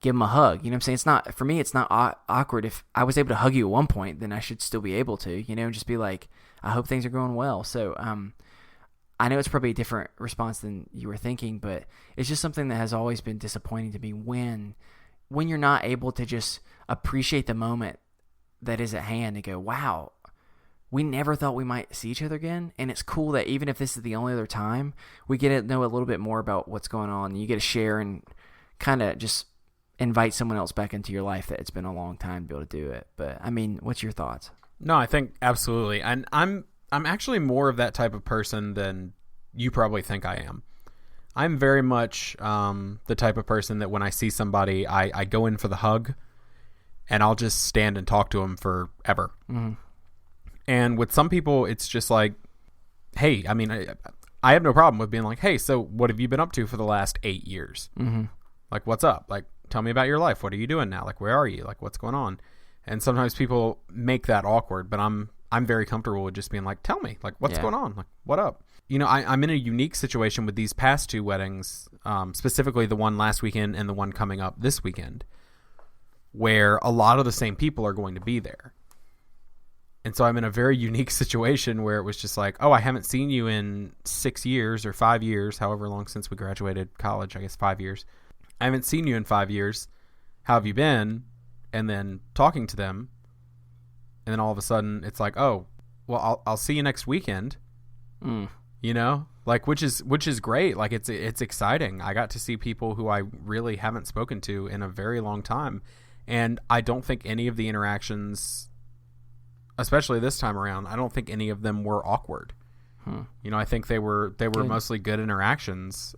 give them a hug. You know what I'm saying? It's not, for me, it's not awkward. If I was able to hug you at one point, then I should still be able to, just be like, I hope things are going well. So, I know it's probably a different response than you were thinking, but it's just something that has always been disappointing to me when you're not able to just appreciate the moment that is at hand and go, wow, we never thought we might see each other again. And it's cool that even if this is the only other time, we get to know a little bit more about what's going on. You get to share and kind of just invite someone else back into your life that it's been a long time to be able to do it. But I mean, what's your thoughts? No, I think absolutely. And I'm actually more of that type of person than you probably think I am. I'm very much the type of person that when I see somebody, I go in for the hug and I'll just stand and talk to them forever. Mm-hmm. And with some people, it's just like, hey, I mean, I have no problem with being like, hey, so what have you been up to for the last 8 years? Mm-hmm. Like, what's up? Like, tell me about your life. What are you doing now? Like, where are you? Like, what's going on? And sometimes people make that awkward, but I'm very comfortable with just being like, tell me, like, what's going on? Like, what up? I'm in a unique situation with these past two weddings, specifically the one last weekend and the one coming up this weekend, where a lot of the same people are going to be there. And so I'm in a very unique situation where it was just like, oh, I haven't seen you in 6 years or 5 years, however long since we graduated college, I guess 5 years. I haven't seen you in 5 years. How have you been? And then talking to them. and then all of a sudden it's like, oh, well, I'll see you next weekend. You know, like which is great. Like it's exciting. I got to see people who I really haven't spoken to in a very long time, and I don't think any of the interactions, especially this time around, I don't think any of them were awkward. You know, I think they were good. Mostly good interactions,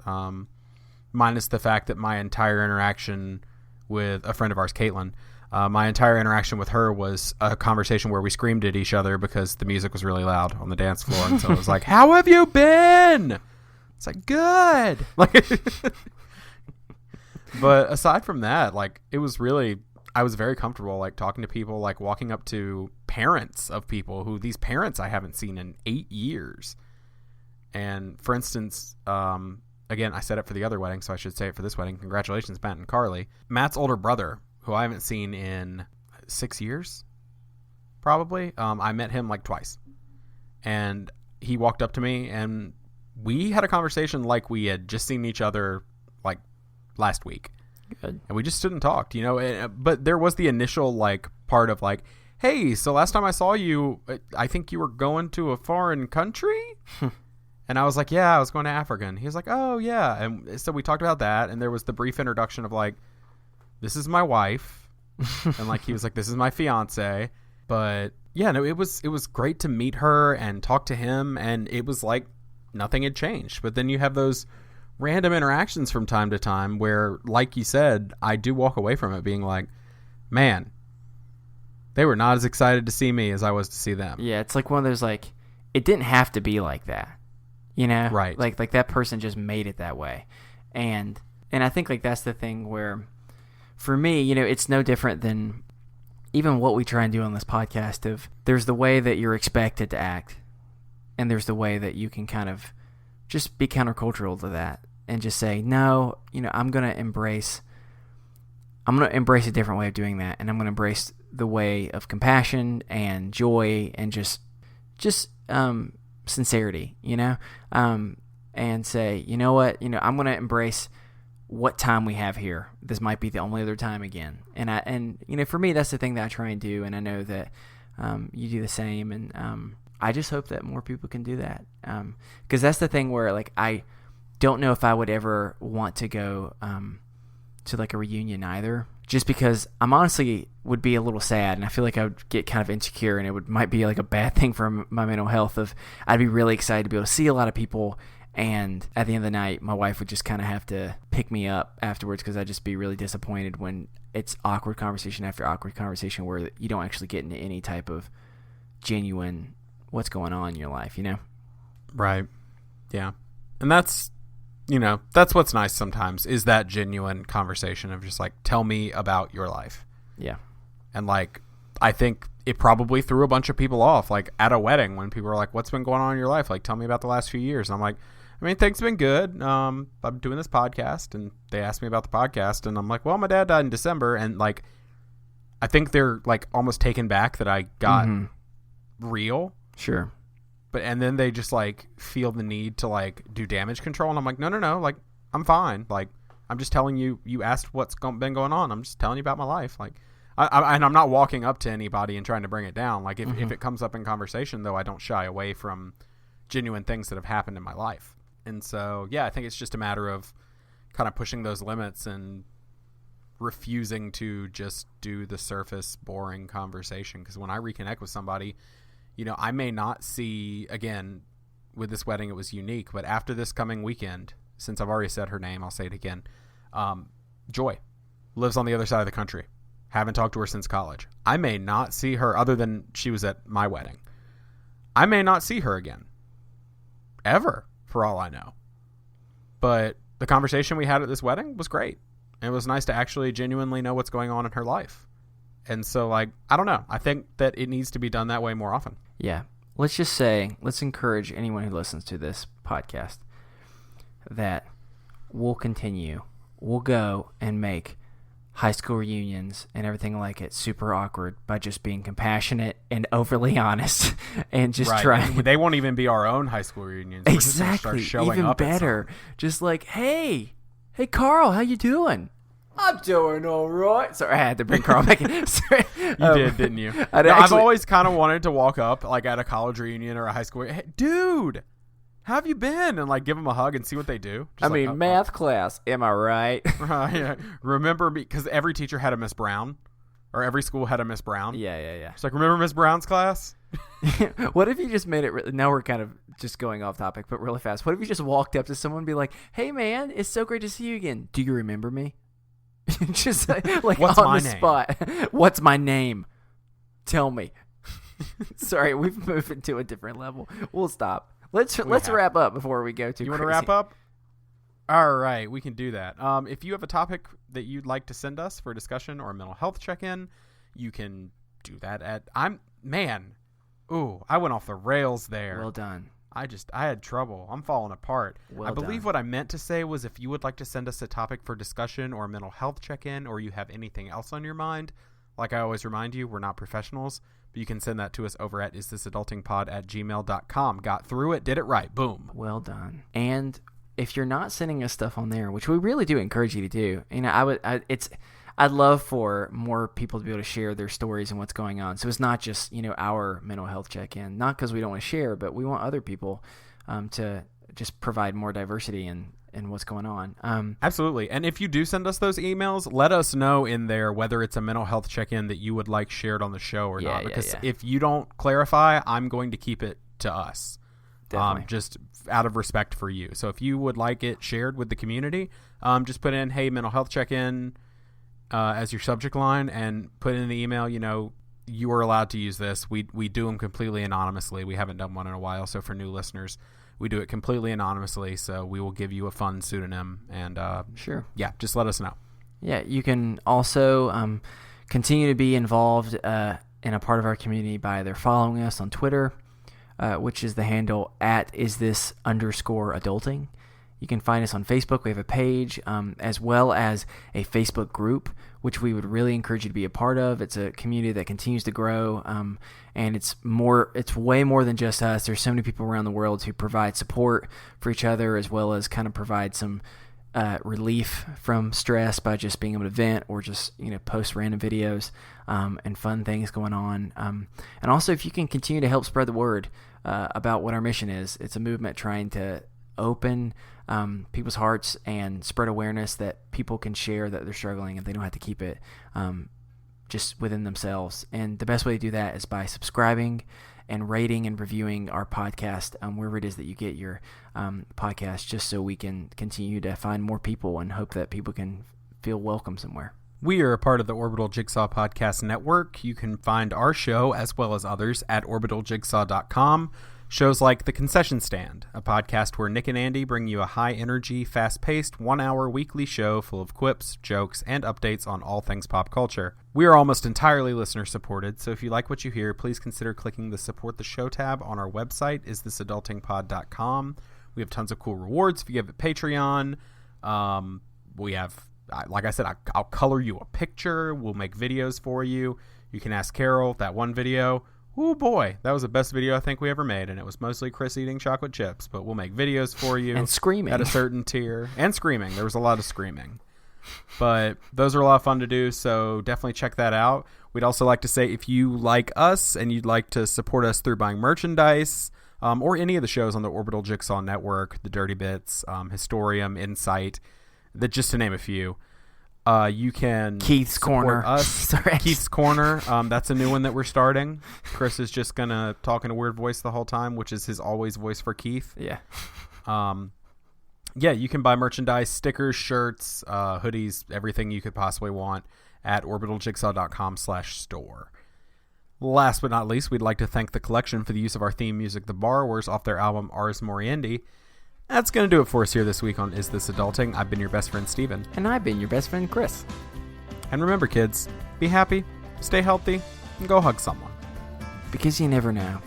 minus the fact that my entire interaction with a friend of ours, Caitlin, my entire interaction with her was a conversation where we screamed at each other because the music was really loud on the dance floor. And so it was like, how have you been? It's like, good. Like, but aside from that, like, it was really, I was very comfortable, like, talking to people, like, walking up to parents of people who, these parents I haven't seen in 8 years. And for instance, again, I said it for the other wedding, so I should say it for this wedding. Congratulations, Matt and Carly. Matt's older brother, who I haven't seen in 6 years, probably. I met him like twice. And he walked up to me, and we had a conversation like we had just seen each other like last week. Good. And we just stood and talked, you know. But there was the initial like part of like, hey, so last time I saw you, I think you were going to a foreign country? And I was like, yeah, I was going to Africa. And he was like, oh, yeah. And so we talked about that. And there was the brief introduction of like, this is my wife. And like, he was like, this is my fiance. But yeah, no, it was great to meet her and talk to him. And it was like nothing had changed. But then you have those random interactions from time to time where, like you said, I do walk away from it being like, man, they were not as excited to see me as I was to see them. Yeah, it's like one of those, like, it didn't have to be like that. You know, right? Like that person just made it that way, and I think like that's the thing where, for me, you know, it's no different than even what we try and do on this podcast. Of there's the way that you're expected to act, and there's the way that you can kind of just be countercultural to that and just say, no, you know, I'm gonna embrace a different way of doing that, and I'm gonna embrace the way of compassion and joy and just sincerity, you know, and say, you know what, you know, I'm going to embrace what time we have here. This might be the only other time again. And you know, for me, that's the thing that I try and do. And I know that you do the same. And I just hope that more people can do that. Because that's the thing where, like, I don't know if I would ever want to go to like a reunion either. Just because I'm honestly would be a little sad, and I feel like I would get kind of insecure, and it might be like a bad thing for my mental health. I'd be really excited to be able to see a lot of people, and at the end of the night, my wife would just kind of have to pick me up afterwards because I'd just be really disappointed when it's awkward conversation after awkward conversation where you don't actually get into any type of genuine what's going on in your life, you know? Right. Yeah. And that's, you know, that's what's nice sometimes is that genuine conversation of just like, tell me about your life. Yeah. And like, I think it probably threw a bunch of people off, like at a wedding when people were like, what's been going on in your life? Like, tell me about the last few years. And I'm like, I mean, things have been good. I'm doing this podcast, and they asked me about the podcast, and I'm like, well, my dad died in December. And like, I think they're like almost taken back that I got real. Sure. And then they just like feel the need to like do damage control, and I'm like, no, like I'm fine. Like I'm just telling you. You asked what's been going on. I'm just telling you about my life. Like, and I'm not walking up to anybody and trying to bring it down. Like if it comes up in conversation, though, I don't shy away from genuine things that have happened in my life. And so yeah, I think it's just a matter of kind of pushing those limits and refusing to just do the surface boring conversation. Because when I reconnect with somebody, you know, I may not see, again, with this wedding, it was unique, but after this coming weekend, since I've already said her name, I'll say it again. Joy lives on the other side of the country. Haven't talked to her since college. I may not see her other than she was at my wedding. I may not see her again. Ever, for all I know. But the conversation we had at this wedding was great. And it was nice to actually genuinely know what's going on in her life. And so, like, I don't know. I think that it needs to be done that way more often. Yeah. Let's just say, let's encourage anyone who listens to this podcast that we'll continue. We'll go and make high school reunions and everything like it super awkward by just being compassionate and overly honest and just trying. They won't even be our own high school reunions. Exactly. Start showing even up better. Just like, hey Carl, how you doing? I'm doing all right. Sorry, I had to bring Carl back in. Sorry. You did, didn't you? I've always kind of wanted to walk up, like at a college reunion or a high school. Hey, dude, how have you been? And like give them a hug and see what they do. Just math class. Am I right? Right. Remember me? Because every teacher had a Miss Brown, or every school had a Miss Brown. Yeah. It's like, remember Miss Brown's class? What if you just made it? Now we're kind of just going off topic, but really fast. What if you just walked up to someone and be like, "Hey, man, it's so great to see you again. Do you remember me?" Just like What's on my the name? spot. What's my name? Tell me. Sorry, we've moved into a different level. We'll stop. Let's wrap up before we go too. You want to crazy. wrap up? All right, we can do that. If you have a topic that you'd like to send us for a discussion or a mental health check-in, you can do that at I went off the rails there. Well done. I had trouble. I'm falling apart. Well I believe done. what I meant to say was if you would like to send us a topic for discussion or a mental health check-in, or you have anything else on your mind, like I always remind you, we're not professionals, but you can send that to us over at isthisadultingpod@gmail.com. Got through it, did it right, boom. Well done. And if you're not sending us stuff on there, which we really do encourage you to do, I'd love for more people to be able to share their stories and what's going on. So it's not just, our mental health check-in, not because we don't want to share, but we want other people to just provide more diversity in what's going on. Absolutely. And if you do send us those emails, let us know in there whether it's a mental health check-in that you would like shared on the show or not. Because if you don't clarify, I'm going to keep it to us. Definitely. Just out of respect for you. So if you would like it shared with the community, just put in, hey, mental health check-in, as your subject line, and put in the email, you are allowed to use this. We do them completely anonymously. We haven't done one in a while, so for new listeners, we do it completely anonymously, so we will give you a fun pseudonym, and sure. Yeah, just let us know. Yeah, you can also continue to be involved in a part of our community by either following us on Twitter, which is the handle @isthis_adulting. You can find us on Facebook. We have a page, as well as a Facebook group, which we would really encourage you to be a part of. It's a community that continues to grow, and it's way more than just us. There's so many people around the world who provide support for each other, as well as kind of provide some relief from stress by just being able to vent or just post random videos and fun things going on. And also, if you can continue to help spread the word about what our mission is, it's a movement trying to open people's hearts and spread awareness that people can share that they're struggling and they don't have to keep it just within themselves. And the best way to do that is by subscribing and rating and reviewing our podcast wherever it is that you get your podcast, just so we can continue to find more people and hope that people can feel welcome somewhere. We are a part of the Orbital Jigsaw Podcast Network. You can find our show, as well as others, at orbitaljigsaw.com. Shows like The Concession Stand, a podcast where Nick and Andy bring you a high-energy, fast-paced, 1-hour weekly show full of quips, jokes, and updates on all things pop culture. We are almost entirely listener-supported, so if you like what you hear, please consider clicking the Support the Show tab on our website, isthisadultingpod.com. We have tons of cool rewards if you give it Patreon. We have, like I said, I'll color you a picture. We'll make videos for you. You can ask Carol, that one video. Oh boy, that was the best video I think we ever made, and it was mostly Chris eating chocolate chips, but we'll make videos for you. And screaming. At a certain tier. And screaming. There was a lot of screaming. But those are a lot of fun to do, so definitely check that out. We'd also like to say, if you like us and you'd like to support us through buying merchandise, or any of the shows on the Orbital Jigsaw Network, the Dirty Bits, Historium, Insight, just to name a few, you can Keith's Corner. Us. Sorry. Keith's Corner. That's a new one that we're starting. Chris is just going to talk in a weird voice the whole time, which is his always voice for Keith. Yeah. Yeah, you can buy merchandise, stickers, shirts, hoodies, everything you could possibly want at orbitaljigsaw.com/store. Last but not least, we'd like to thank the collection for the use of our theme music, The Borrowers, off their album Ars Moriendi. That's going to do it for us here this week on Is This Adulting? I've been your best friend, Steven. And I've been your best friend, Chris. And remember, kids, be happy, stay healthy, and go hug someone. Because you never know.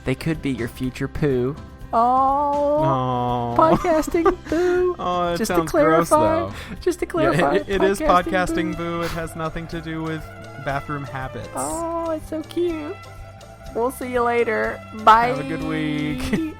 They could be your future poo. Oh, podcasting boo. Oh, it just sounds to clarify, gross, though. Just to clarify, Yeah, it is podcasting boo. It has nothing to do with bathroom habits. Oh, it's so cute. We'll see you later. Bye. Have a good week.